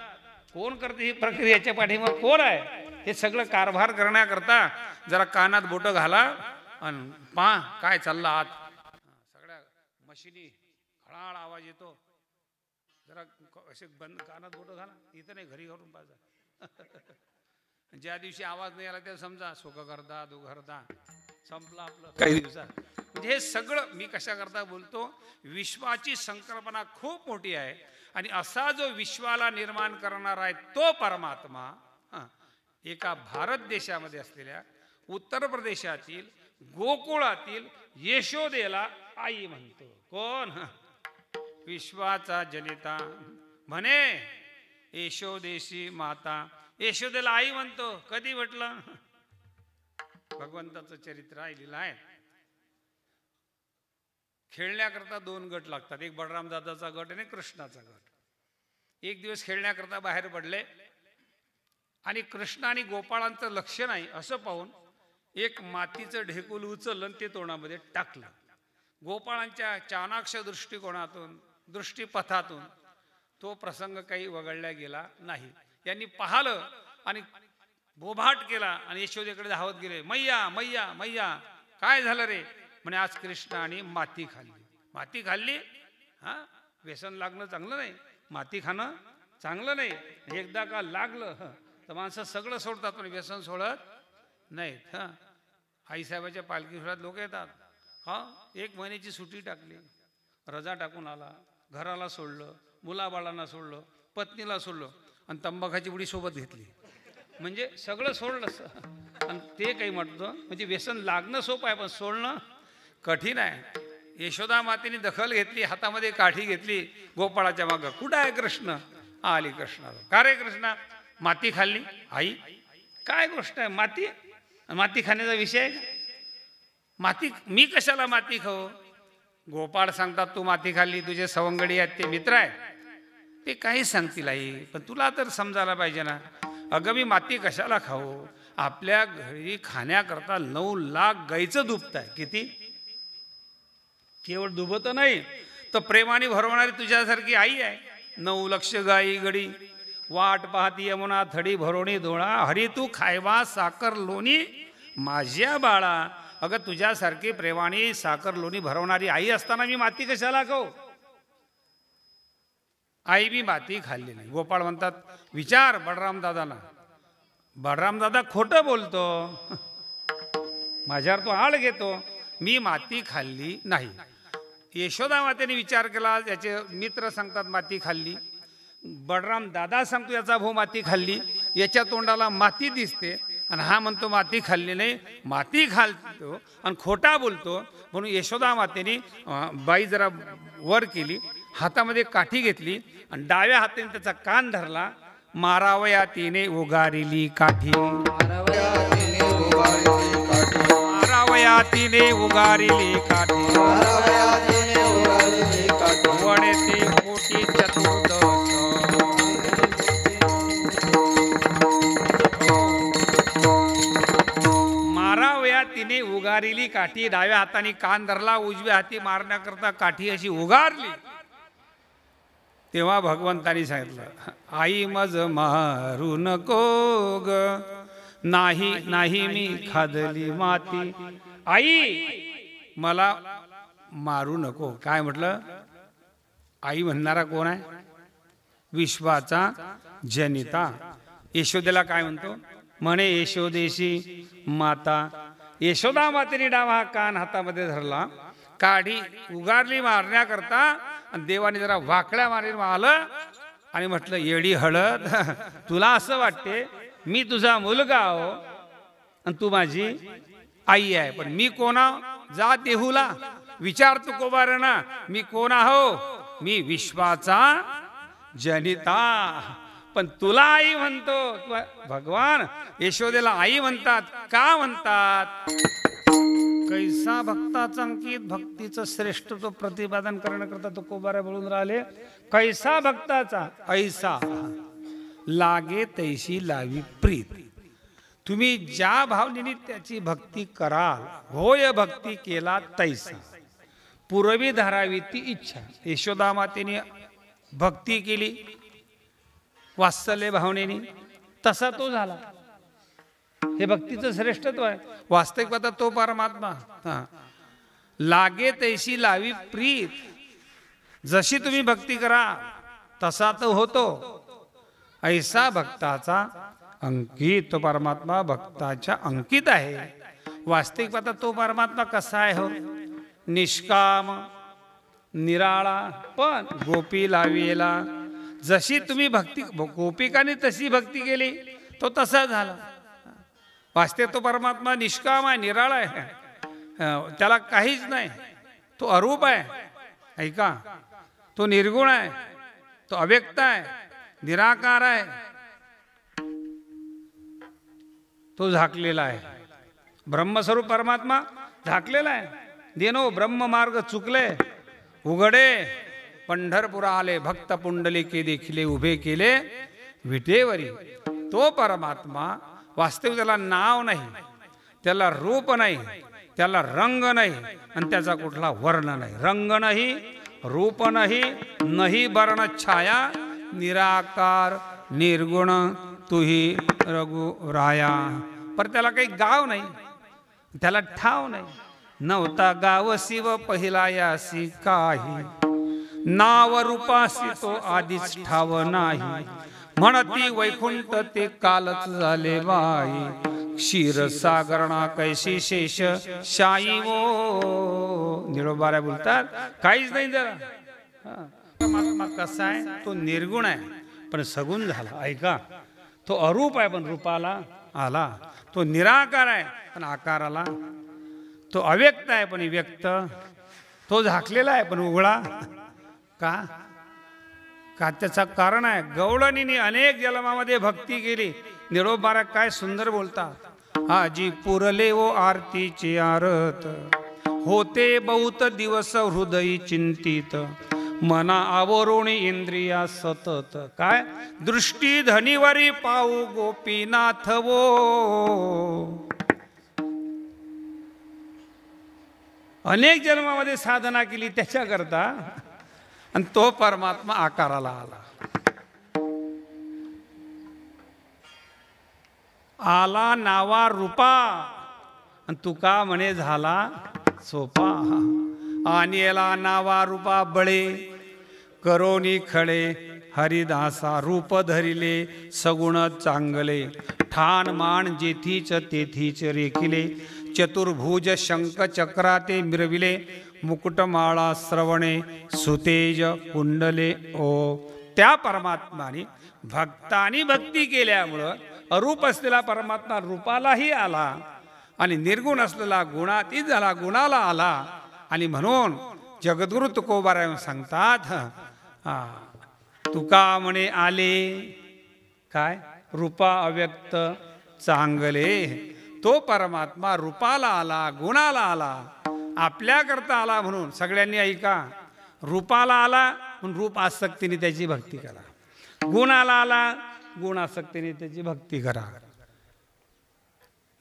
कोण करते ही प्रक्रियेच्या पाठीमागे? कोण आहे? हे सगळं कारभार करण्याकरता जरा कानात बोटं घाला आणि पहा काय चाललं आत. सगळ्या मशिनी खळाळ आवाज येतो, जरा असे बंद कानात बोटं घाला. इथं नाही, घरी घरून पाहिजे. ज्या दिवशी आवाज नाही आला त्या समजा सुख करता दुखरता संपलं आपलं काही दिवसात. म्हणजे हे सगळं मी कशा करता बोलतो, विश्वाची संकल्पना खूप मोठी आहे, आणि असा जो विश्वाला निर्माण करणार आहे तो परमात्मा एका भारत देशामध्ये असलेल्या उत्तर प्रदेशातील गोकुळातील यशोदेला आई म्हणतो. कोण? विश्वाचा जनिता म्हणे यशोदेशी माता. यशोदेला आई म्हणतो. कधी म्हटलं? भगवंताचं चरित्र आहे, लिहिलं आहे. खेळण्याकरता दोन गट लागतात, एक बलराम दादाचा गट आणि कृष्णाचा गट. एक दिवस खेळण्याकरता बाहेर पडले, आणि कृष्ण आणि गोपाळांचं लक्ष नाही असं पाहून एक मातीचं ढेकूल उचललं आणि ते तोंडामध्ये टाकलं. गोपाळांच्या चाणाक्ष दृष्टिकोनातून, दृष्टीपथातून तो प्रसंग काही वगळला गेला नाही. यांनी पाहिलं आणि बोभाट केला, आणि यशोदेकडे धावत गेले. मैया मैया मैया, काय झालं रे? म्हणे आज कृष्णाने माती खाल्ली. माती खाल्ली? हां, व्यसन लागणं चांगलं नाही, माती खाणं चांगलं नाही. एकदा का लागलं तर माणसं सगळं सोडतात, पण व्यसन सोडत नाहीत. हां, आईसाहेबाच्या पालखी सोहळ्यात लोक येतात. हां, 1 महिन्याची सुट्टी टाकली, रजा टाकून आला, घराला सोडलं, मुलाबाळांना सोडलं, पत्नीला सोडलं, आणि तंबाखाची पुडी सोबत घेतली. म्हणजे सगळं सोडलं. आणि ते काही म्हणतो म्हणजे व्यसन लागणं सोपं आहे, पण सोडणं कठीण आहे. यशोदा मातेने दखल घेतली, हातामध्ये काठी घेतली, गोपाळाच्या मागं. कुठं आहे कृष्ण? आली कृष्णाला. का रे कृष्णा, माती खाल्ली? आई काय गोष्ट आहे, माती माती खाण्याचा विषय आहे? माती मी कशाला माती खाऊ? गोपाळ सांगतात तू माती खाल्ली, तुझे सवंगडी आहेत ते मित्र आहेत, ते काही सांगतील आई, पण तुला तर समजायला पाहिजे ना. अगं मी माती कशाला खाऊ? आपल्या घरी खाण्याकरता 9 लाख गाईचं दुभत आहे. किती? केवळ दुभत नाही तर प्रेमाने भरवणारी तुझ्यासारखी आई आहे. 9 लक्ष गाई गडी, वाट पाहती यमुना थडी भरोणी धोळा, हरी तू खायवा साखर लोणी माझ्या बाळा. अगं तुझ्यासारखी प्रेमाने साखर लोणी भरवणारी आई असताना मी माती कशाला खाऊ? आई मी माती खाल्ली नाही. गोपाळ म्हणतात विचार बलराम दादाला. बळराम दादा खोटं बोलतो, माझ्यावर तो आळ घेतो, मी माती खाल्ली नाही. यशोदा मातेने विचार केला, याचे मित्र सांगतात माती खाल्ली, बळराम दादा सांगतो याचा भाऊ माती खाल्ली, याच्या तोंडाला माती दिसते आणि हा म्हणतो माती खाल्ली नाही, माती खालतो आणि खोटा बोलतो. म्हणून यशोदा मातेने बाई जरा वर केली, हातामध्ये काठी घेतली आणि डाव्या हाताने त्याचा कान धरला. मारावया तिने उगारिली काठी, मारावया तिने उगारिली काठी, वडे कोटी चतुर्दश. मारावया तिने उगारिली काठी, डाव्या हाताने कान धरला, उजव्या हाती मारण्याकरता काठी अशी उगारली. तेव्हा भगवंतानी सांगितलं, आई मज मारू नको ग, नाही नाही मी खादली माती. आई मला मारू नको. काय म्हटलं? आई म्हणणारा कोण आहे? विश्वाचा जनिता. यशोदेला काय म्हणतो? म्हणे यशोदेशी माता. यशोदा मातेने डावा कान हातामध्ये धरला, काढी उगारली मारण्याकरता, आणि देवाने जरा वाकड्या मारीन आलं आणि म्हटलं, येडी हळद, तुला असं वाटते मी तुझा मुलगा हो आणि तू माझी आई आहे, पण मी कोणा? जा देहूला विचार तू कोबारणा, मी कोण आहो? मी विश्वाचा जनिता. पण तुला आई म्हणतो. भगवान यशोदेला आई म्हणतात. का म्हणतात? कैसा भक्ताचा अंकित, भक्तीचं श्रेष्ठत्व प्रतिपादन करण्याकरता तो कोबारा बोलून राहिले. कैसा भक्ताचा? ऐसा लागे तैशी लावी प्रीत. तुम्ही ज्या भावनेने त्याची भक्ती कराल, होय भक्ती केला तैसा पूर्वी धरावी ती इच्छा. यशोदा मातेने भक्ती केली वात्सल्य भावनेने, तसा तो झाला. हे भक्तीचं श्रेष्ठत्व आहे. वास्तविक आता तो परमात्मा. लागे तैशी लावी प्रीत. जशी तुम्ही भक्ती करा तसा तो होतो. ऐसा भक्ताचा अंकित. तो परमात्मा भक्ताच्या अंकित आहे. वास्तविक आता तो परमात्मा कसा आहे हो? निष्काम, निराळा, पण गोपी लाविला. जशी तुम्ही भक्ती, गोपिकांनी तशी भक्ती केली तो तसा झाला. वास्तविक तो परमात्मा निष्काम आहे, निराळा आहे, त्याला काहीच नाही. तो अरूप आहे. ऐका, तो निर्गुण आहे, तो अव्यक्त आहे, निराकार आहे, तो झाकलेला आहे. ब्रह्मस्वरूप परमात्मा झाकलेला आहे. देनो ब्रह्म मार्ग चुकले उघडे, पंढरपुरा आले भक्त पुंडलिके देखिले उभे केले विटेवरी. तो परमात्मा वास्तविक त्याला नाव नाही, त्याला रूप नाही, त्याला रंग नाही आणि त्याचा कुठला वर्ण नाही. रंग नाही, रूप नाही, नाही वर्ण छाया, निराकार निर्गुण तुही रघुराया. पर त्याला काही गाव नाही, त्याला ठाव नाही. नव्हता गाव शिव पहिला यासी काही, नाव रूपासी तो आधीच ठाव नाही. म्हणती वैकुंठ ते कालच झाले बाई, क्षीरसागरणा कैशी शेष शाई वो. निळोबाऱ्या बोलतात काहीच नाही. जरा परमात्मा कसा आहे? तो निर्गुण आहे पण सगुण झाला. ऐका, तो अरूप आहे पण रूपाला आला. तो निराकार आहे पण आकाराला. तो अव्यक्त आहे पण व्यक्त. तो झाकलेला आहे पण उघडा. का? का त्याचा कारण आहे. गवळणीने अनेक जन्मामध्ये भक्ती केली. निळोबारा काय सुंदर बोलतात. आजी पुरले वो आरतीचे आरत, होते बहुत दिवस हृदय चिंतित, मना आवरोणी इंद्रिया सतत. काय? दृष्टी धनीवरी पाऊ गोपीनाथ वो. अनेक जन्मामध्ये साधना केली त्याच्याकरता आणि तो परमात्मा आकाराला आला. आला नावा रूपा आणि तुका म्हणे झाला सोपा. आणेला नावा रूपा बळे, करोनी खळे हरिदासा. रूप धरिले सगुण चांगले, ठाण मान जेथीच तेथीच रेखिले, चतुर्भुज शंख चक्रा ते मिरविले, मुकुटमाळा श्रवणे सुतेज कुंडले ओ. त्या परमात्माने भक्तांनी भक्ती केल्यामुळं अरूप असलेला परमात्मा रूपालाही आला आणि निर्गुण असलेला गुणातीत झाला, गुणाला आला. आणि म्हणून जगद्गुरु तुकोबाराय सांगतात, तुका म्हणे आले काय रूपा अव्यक्त चांगले. तो परमात्मा रूपाला आला, गुणाला आला, आपल्याकरता आला. म्हणून सगळ्यांनी ऐका, रूपाला आला म्हणून रूप आसक्तीने त्याची भक्ती करा, गुणाला आला गुण आसक्तीने त्याची भक्ती करा,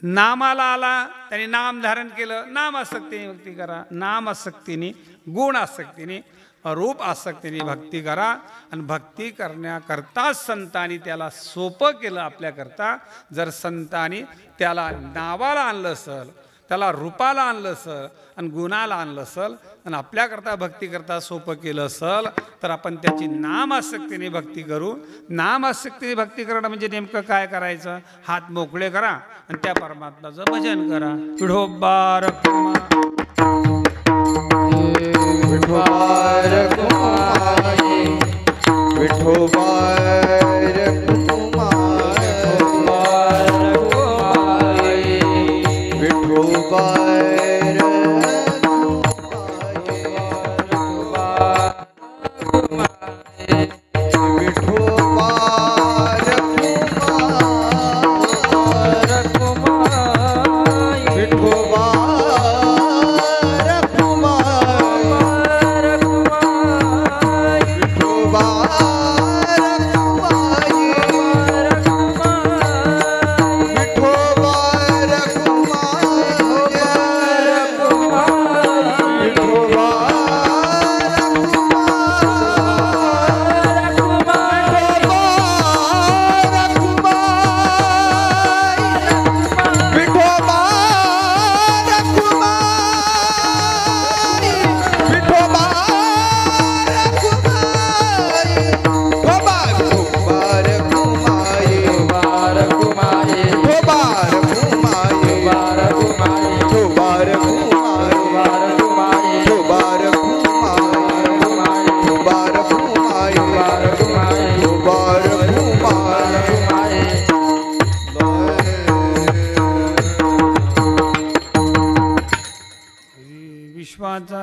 नामाला आला त्याने नाम धारण केलं नाम आसक्तीने भक्ती करा, नाम आसक्तीने गुण आसक्तीने रूप आसक्तीने भक्ती करा. आणि भक्ती करण्याकरता संतांनी त्याला सोपं केलं आपल्याकरता. जर संतांनी त्याला नावाला आणलं असेल, त्याला रूपाला आणलं असेल आणि गुणाला आणलं असेल आणि आपल्याकरता भक्ती करता सोपं केलं असेल, तर आपण त्याची नाम आसक्तीने भक्ती करू. नाम आसक्तीने भक्ती करणं म्हणजे नेमकं काय करायचं? हात मोकळे करा आणि त्या परमात्म्याचं भजन करा. विठोबा रखुमा विठोबा रखुमाई, विठोबा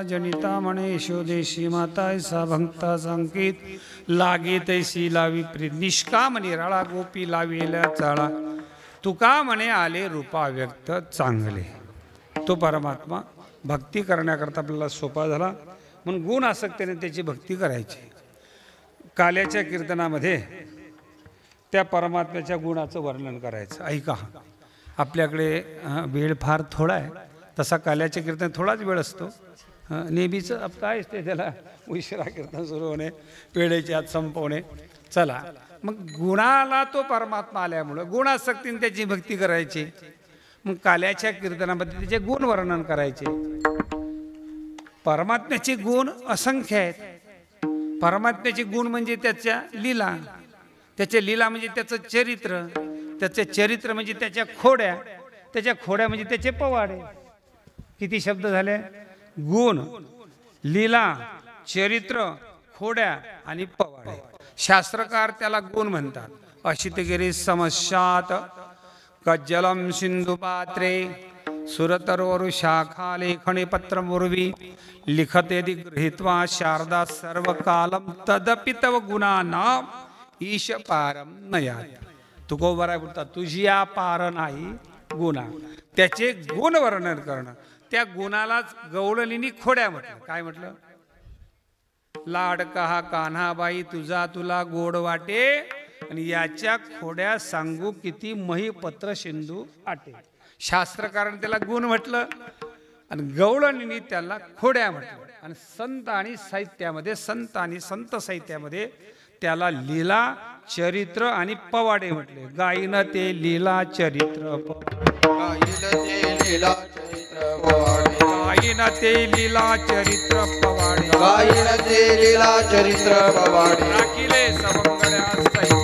जनिता म्हणे यशोदेशी माता ऐसा भक्ता संकेत लागे तैसी लावी प्रीत निष्काम निराळा गोपी लावेला चाळा तुका म्हणे आले रूपा व्यक्त चांगले. तो परमात्मा भक्ती करण्याकरता आपल्याला सोपा झाला म्हणून गुण आसक्तीने त्याची भक्ती करायची. काल्याच्या कीर्तनामध्ये त्या परमात्म्याच्या गुणाचं वर्णन करायचं. ऐका, आपल्याकडे वेळ फार थोडा आहे, तसा काल्याच्या कीर्तन थोडाच वेळ असतो. नेहमीचं काय असते त्याला उशिरा कीर्तन सुरू होणे, वेळेच्या आत संपवणे. चला मग गुणाला तो परमात्मा आल्यामुळं गुणासक्तीने त्याची भक्ती करायची. मग काल्याच्या कीर्तनामध्ये त्याचे गुण वर्णन करायचे. परमात्म्याचे गुण असंख्य आहेत. परमात्म्याचे गुण म्हणजे त्याच्या लीला, त्याचे लीला म्हणजे त्याचं चरित्र, त्याचे चरित्र म्हणजे त्याच्या खोड्या, त्याच्या खोड्या म्हणजे त्याचे पवाडे. किती शब्द झाले? गुण, लीला, चरित्र, खोड्या आणि पवाडे. शास्त्रकार त्याला गुण म्हणतात. अशितगिरी समस्यात कज्जलम सिंधु पात्रे सुरतरवरु शाखा लेखने पत्र मुर्वी लिखते गृहीत्वा शारदा सर्व कालम तदपि तव गुणाना ईश पारम नयात. तुकोबाराय बोलतात तुझी या पार नाही गुणा. त्याचे गुण वर्णन करणं, त्या गुणालाच गवळणीने खोड्या म्हटलं. काय म्हटलं? लाडका हा कान्हाबाई तुझा तुला गोड वाटे आणि याच्या खोड्या सांगू किती मही पत्र सिंधू आटे. शास्त्रकाराने त्याला गुण म्हटलं आणि गवळणीने त्याला खोड्या म्हटलं. आणि संत आणि साहित्यामध्ये, संत आणि संत साहित्यामध्ये त्याला लीला, चरित्र आणि पवाडे म्हटले. गायन ते लीला चरित्र, गायन ते लीला चरित्र पवाडे, गायन ते लीला चरित्र पवाडे, राखिले सवंगड्या साहित्य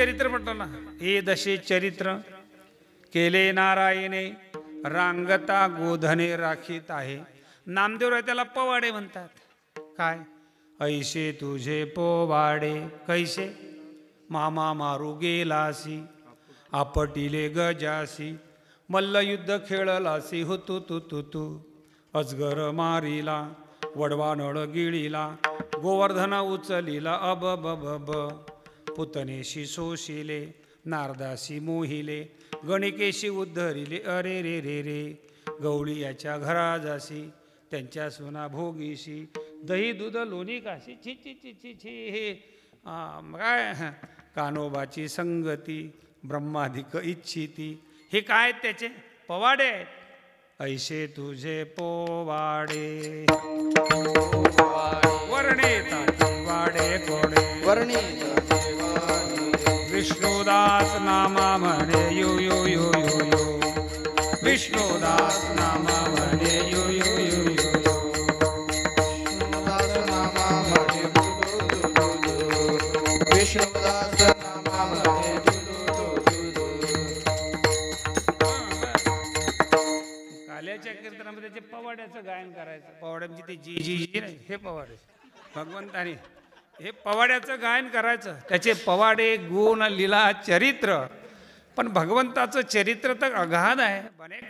चरित्र म्हटलं ना, हे दशे चरित्र केले नारायणे, रांगता गोधने राखीत आहे. नामदेवराय त्याला पवाडे म्हणतात. काय? ऐसे तुझे पोवाडे कैसे, मामा मारू गेलासी, आपटिले गजासी, मल्लयुद्ध खेळलासी, हुतू तू तू तू, अजगर मारिला, वडवानळ गिळीला, गोवर्धना उचलिला, अब ब ब ब, पुतनेशी शोषिले, नारदासी मोहिले, गणिकेशी उद्धरिले, अरे रे रे रे, गवळी याच्या घरा जासी, त्यांच्या सोना भोगीशी, दही दूध लोणी काशी, छी छी छी छी छी, हे काय कानोबाची संगती, ब्रह्माधिक इच्छिती, हे काय त्याचे पवाडे आहेत. ऐसे तुझे पोवाडे, वर्णे वाडे कोडे, वर्णी विष्णुदास नामा म्हणे यो यो यो यो यो, विष्णुदास नामा म्हणे यो यो यो यो यो, विष्णुदास नामा म्हणे विष्णुदास नामा म्हणे. काल्याच्या कीर्तनामध्ये ते पवाड्याचं गायन करायचं. पवाड्या म्हणजे ते जी जी जी नाही, हे पवाडे भगवंताने हे पवाड्याचं गायन करायचं. त्याचे पवाडे गुण लीला चरित्र. पण भगवंताचं चरित्र तर अगाध आहे.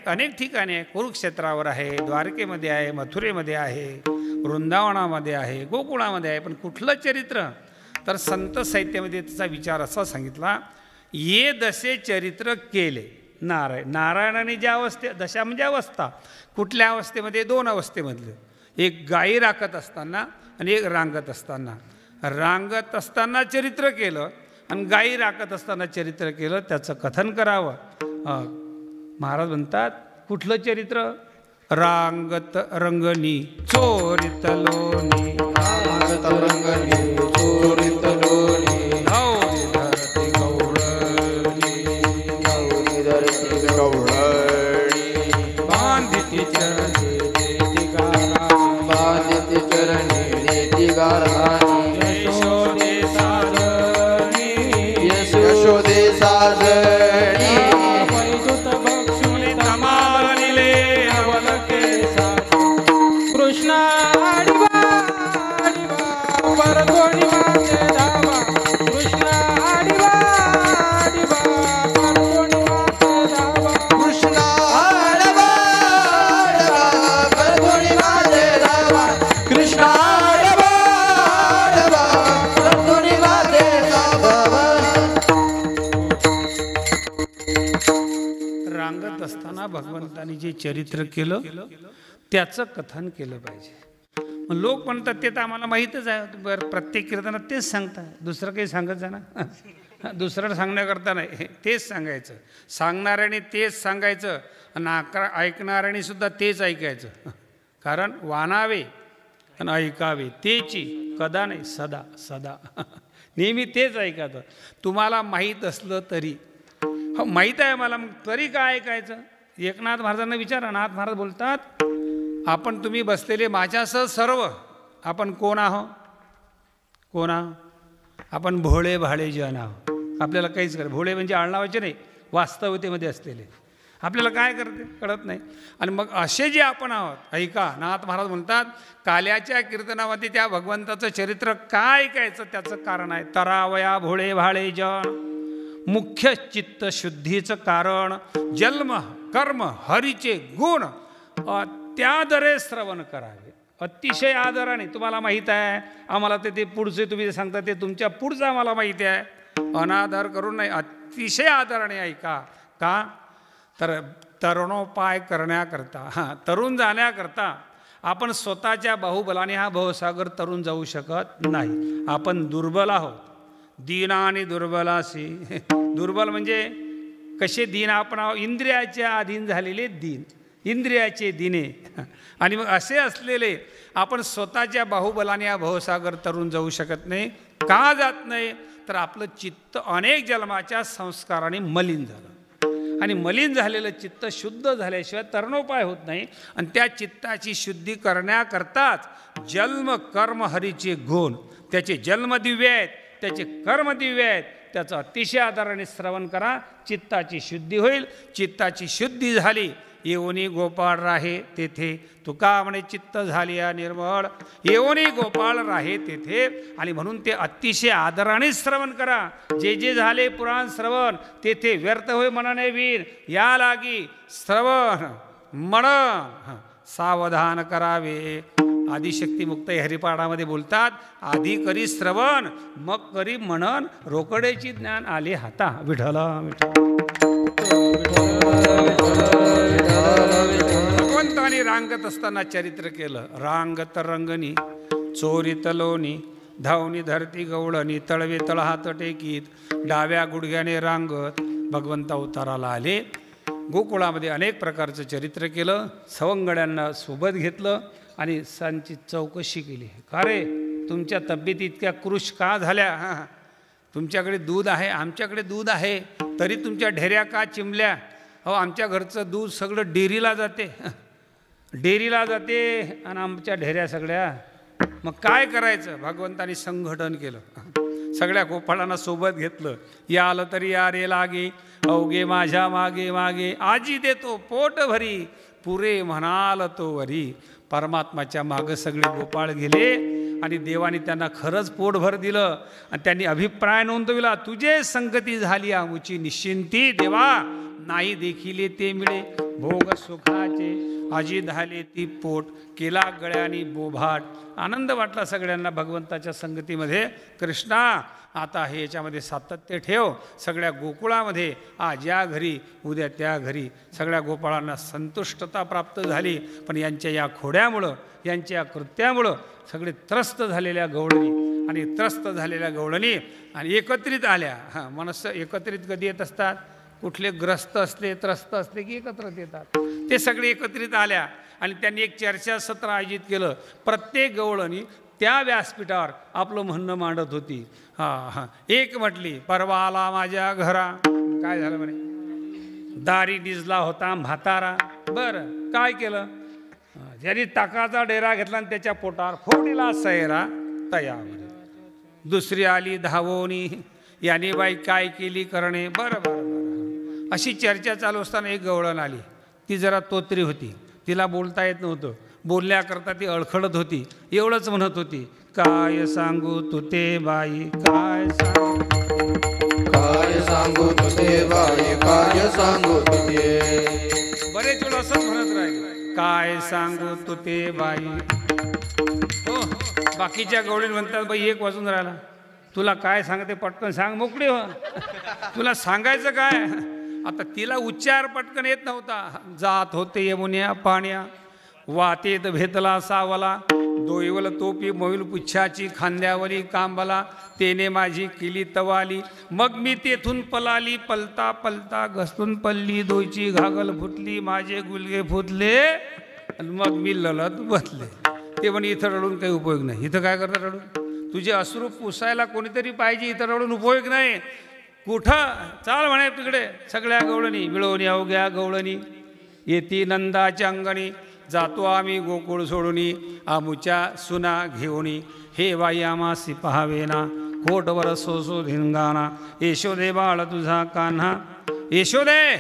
अनेक ठिकाणी आहे. कुरुक्षेत्रावर आहे, द्वारकेमध्ये आहे, मथुरेमध्ये आहे, वृंदावनामध्ये आहे, गोकुळामध्ये आहे. पण कुठलं चरित्र? तर संत साहित्यामध्ये त्याचा विचार असा सांगितला, ये दशे चरित्र केले नारायणाने ज्या दशा म्हणजे अवस्था. कुठल्या अवस्थेमध्ये? दोन अवस्थेमधलं. एक गायी राखत असताना आणि एक रांगत असताना. रांगत असताना चरित्र केलं आणि गायी राखत असताना चरित्र केलं. त्याचं कथन करावं. महाराज म्हणतात, कुठलं चरित्र? रांगत रंगणी चोरित लोणी, रांगत रंगणी चोरित लोणी, गौरी धरती गौरणी, गौरी धरती गवळणी, बांधिती चरणी देती गाराणी, बांधिती चरणी देती गाराणी, यशोदे साजणी, यशोदे साजणी, वैदुत बक्षुले तमालिले अवलकेसा, कृष्ण आडवा आडवा परतोणी माते धावा, कृष्ण आडवा आडवा परतोणी माते धावा, कृष्ण आडवा आडवा परतोणी माते धावा, कृष्ण आडवा आडवा परतोणी माते धावा. रांगत असताना भगवंतानी जे चरित्र केलं त्याचं कथन केलं पाहिजे. मग लोक म्हणतात ते तर आम्हाला माहीतच आहे. बरं, प्रत्येक कीर्तनात तेच सांगतात, दुसरं काही सांगत जा ना. दुसरं सांगण्याकरता नाही, तेच सांगायचं. सांगणाऱ्याने तेच सांगायचं आणि ऐकणाऱ्याने सुद्धा तेच ऐकायचं. कारण वानावे आणि ऐकावे तेची, कदा नाही सदा सदा. नेहमी तेच ऐकायचं. तुम्हाला माहीत असलं तरी. हो, माहीत आहे मला, मग तरी काय ऐकायचं? एकनाथ महाराजांना विचारा. नाथ महाराज बोलतात, आपण तुम्ही बसलेले माझ्यासह सर्व आपण कोण आहो? कोण आहो? आपण भोळे भाळे जन आहो. आपल्याला काहीच भोळे म्हणजे आडनावाचे नाही, वास्तवतेमध्ये असलेले. आपल्याला काय करते कळत नाही. आणि मग असे जे आपण आहोत, ऐका. नाथ महाराज म्हणतात, काल्याच्या कीर्तनामध्ये त्या भगवंताचं चरित्र काय ऐकायचं? त्याचं कारण आहे, तरावया भोळे भाळे जन, मुख्य चित्त शुद्धीचं कारण, जन्म कर्म हरीचे गुण त्यादरे श्रवण करावे. अतिशय आदराने. तुम्हाला माहीत आहे, आम्हाला ते पुढचे तुम्ही जे सांगता ते तुमच्या पुढचं आम्हाला माहिती आहे. अनादर करून नाही, अतिशय आदराने ऐका. का? तर तरुणोपाय करण्याकरता, तरुण जाण्याकरता आपण स्वतःच्या बाहुबलाने हा भवसागर तरुण जाऊ शकत नाही. आपण दुर्बल आहोत. दीन आणि दुर्बलासी. दुर्बल म्हणजे कसे दीन? आपण इंद्रियाच्या अधीन झालेले दीन, इंद्रियाचे दिने. आणि मग असे असलेले आपण स्वतःच्या बाहुबलाने हा भवसागर तरुण जाऊ शकत नाही. का जात नाही? तर आपलं चित्त अनेक जन्माच्या संस्काराने मलिन झालं. आणि मलिन झालेलं चित्त शुद्ध झाल्याशिवाय तरणोपाय होत नाही. आणि त्या चित्ताची शुद्धी करण्याकरताच जन्म कर्म हरीचे गुण. त्याचे जन्म दिव्य आहेत, त्याचे कर्म दिव्य आहेत, त्याचं अतिशय आदराने श्रवण करा, चित्ताची शुद्धी होईल. चित्ताची शुद्धी झाली, येऊनी गोपाळ राहे तेथे. तुका म्हणे चित्त झाली या निर्मळ, येऊनी गोपाळ राहे तेथे. आणि म्हणून ते अतिशय आदराने श्रवण करा. जे जे झाले पुराण श्रवण तेथे व्यर्थ होय मनाने वीर. या लागी श्रवण मनन सावधान करावे. आदिशक्ती मुक्त हरिपाठामध्ये बोलतात, आधी करी श्रवण मग करी मनन, रोकडेची ज्ञान आले हाता. विठला भगवंतानी रांगत असताना चरित्र केलं. रांगत रंगणी चोरीत लोणी, धावणी धरती गवळणी, तळवे तळहात टेकीत, डाव्या गुडघ्याने रांगत भगवंत अवताराला आले. गोकुळामध्ये अनेक प्रकारचं चरित्र केलं. सवंगड्यांना सोबत घेतलं आणि सांची चौकशी केली. का रे तुमच्या तब्येती इतक्या कृश का झाल्या? हां, तुमच्याकडे दूध आहे, आमच्याकडे दूध आहे, तरी तुमच्या ढेऱ्या का चिमल्या? हो, आमच्या घरचं दूध सगळं डेअरीला जाते, डेअरीला जाते आणि आमच्या ढेऱ्या सगळ्या. मग काय करायचं? भगवंतानी संघटन केलं. सगळ्या गोपाळांना सोबत घेतलं. या आलं तरी या रे लागे, अवघे माझ्या मागे मागे, आजी देतो पोट भरी, पुरे म्हणाल तो वरी. परमात्माच्या मागं सगळे गोपाळ गेले आणि देवाने त्यांना खरंच पोटभर दिलं. आणि त्यांनी अभिप्राय नोंदविला, तुझे संगती झाली आमुची निश्चिंती. देवा नाही देखिले ते मिळे भोग सुखाचे, आजी झाले ती पोट, केला गळ्यानी बोभाट. आनंद वाटला सगळ्यांना भगवंताच्या संगतीमध्ये. कृष्णा आता हे याच्यामध्ये सातत्य ठेव. सगळ्या गोकुळामध्ये आज या घरी उद्या त्या घरी सगळ्या गोपाळांना संतुष्टता प्राप्त झाली. पण यांच्या या खोड्यामुळं, यांच्या कृत्यामुळं सगळे त्रस्त झालेल्या गवळणी आणि त्रस्त झालेल्या गवळणी आणि एकत्रित आल्या. हां, मनस्स एकत्रित कधी येत असतात? कुठले ग्रस्त असले त्रस्त असले की एकत्रित येतात. ते सगळे एकत्रित आल्या आणि त्यांनी एक चर्चासत्र आयोजित केलं. प्रत्येक गवळणी त्या व्यासपीठावर आपलं म्हणणं मांडत होती. हां हां, एक म्हटली, परवा आला माझ्या घरा. काय झालं म्हणे? दारी निजला होता म्हातारा. बरं, काय केलं? ज्यांनी ताकाचा डेरा घेतला आणि त्याच्या पोटावर फोडीला सैरा तयावर. दुसरी आली धावोनी, याने बाई काय केली करणे. बरं बरं बरं. अशी चर्चा चालू असताना एक गवळण आली. ती जरा तोत्री होती, तिला बोलता येत नव्हतं. बोलण्याकरता ती अडखळत होती. एवढंच म्हणत होती, काय सांगू तू ते बाई, काय सांगू, काय सांगू तुझे बाई, काय सांगू तुझे. बरेच वेळ असंच म्हणत राहील, काय सांगू तू ते बाई. हो, बाकीच्या गवळीन म्हणतात, बाई 1 वाजून राहिला, तुला काय सांगते पटकन सांग, मोकळी हो, तुला सांगायचं काय. आता तिला उच्चार पटकन येत नव्हता. जात होते यमुन्या पाण्या, वातेत भेटला सावला, दोईवल तोपी मोईल पुच्छाची, खांद्यावरी कांबला, तेने माझी केली तवाली. मग मी तेथून पलाली, पलता पलता घसरून पल्ली, दोयची घागल फुटली, माझे गुलगे फुटले, आणि मग मी ललत बसले. ते म्हणे इथं रडून काही उपयोग नाही. इथं काय करता रडून? तुझे अश्रू पुसायला कोणीतरी पाहिजे, इथं रडून उपयोग नाही. कुठं? चाल म्हणे तिकडे. सगळ्या गवळणी मिळवणी अवघ्या गवळणी येती नंदाच्या अंगणी, जातो आम्ही गोकुळ सोडूनी, आमुच्या सुना घेऊनी. हे बाई आमासी पहावेना, कोटवर सोसो धिंगाणा, यशोदे बाळ तुझा कान्हा. यशोदे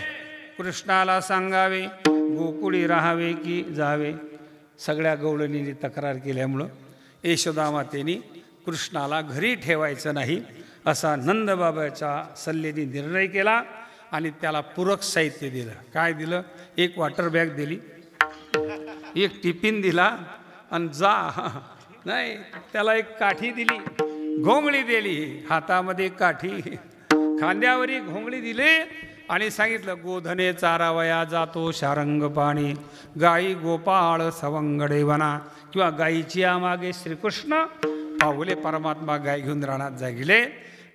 कृष्णाला सांगावे, गोकुळी राहावे की जावे. सगळ्या गवळणींनी तक्रार केल्यामुळं यशोदा मातेनी कृष्णाला घरी ठेवायचं नाही असा नंदबाबाच्या सल्ल्याने निर्णय केला आणि त्याला पूरक साहित्य दिलं. काय दिलं? एक वॉटर बॅग दिली, एक टिफिन दिला आणि जा नाही, त्याला एक काठी दिली, घोंगडी दिली, हातामध्ये काठी, खांद्यावरी घोंगडी दिली आणि सांगितलं, गोधने चारावया जातो शारंग पाणी, गाई गोपाळ सवंगडे वना. किंवा गायीची मागे श्रीकृष्ण पावले परमात्मा गाय घेऊन रानात जागिले.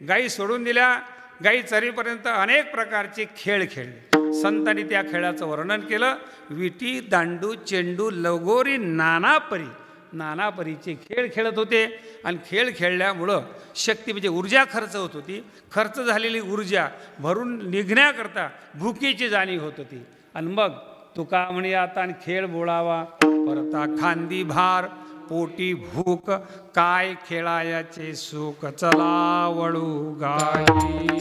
गायी सोडून दिल्या. गायी चरीपर्यंत अनेक प्रकारचे खेळ खेळले. संतांनी त्या खेळाचं वर्णन केलं. विटी, दांडू, चेंडू, लगोरी, नाना परीचे खेळ खेळत होते. आणि खेळ खेळल्यामुळं शक्ती म्हणजे ऊर्जा खर्च होत होती. खर्च झालेली ऊर्जा भरून निघण्याकरता भुकेची जाणीव होत होती. आणि मग तुका म्हणे आता खेळ बोळावा, परता खांदी भार, पोटी भूक काय खेळायाचे सुख चला वळू गाई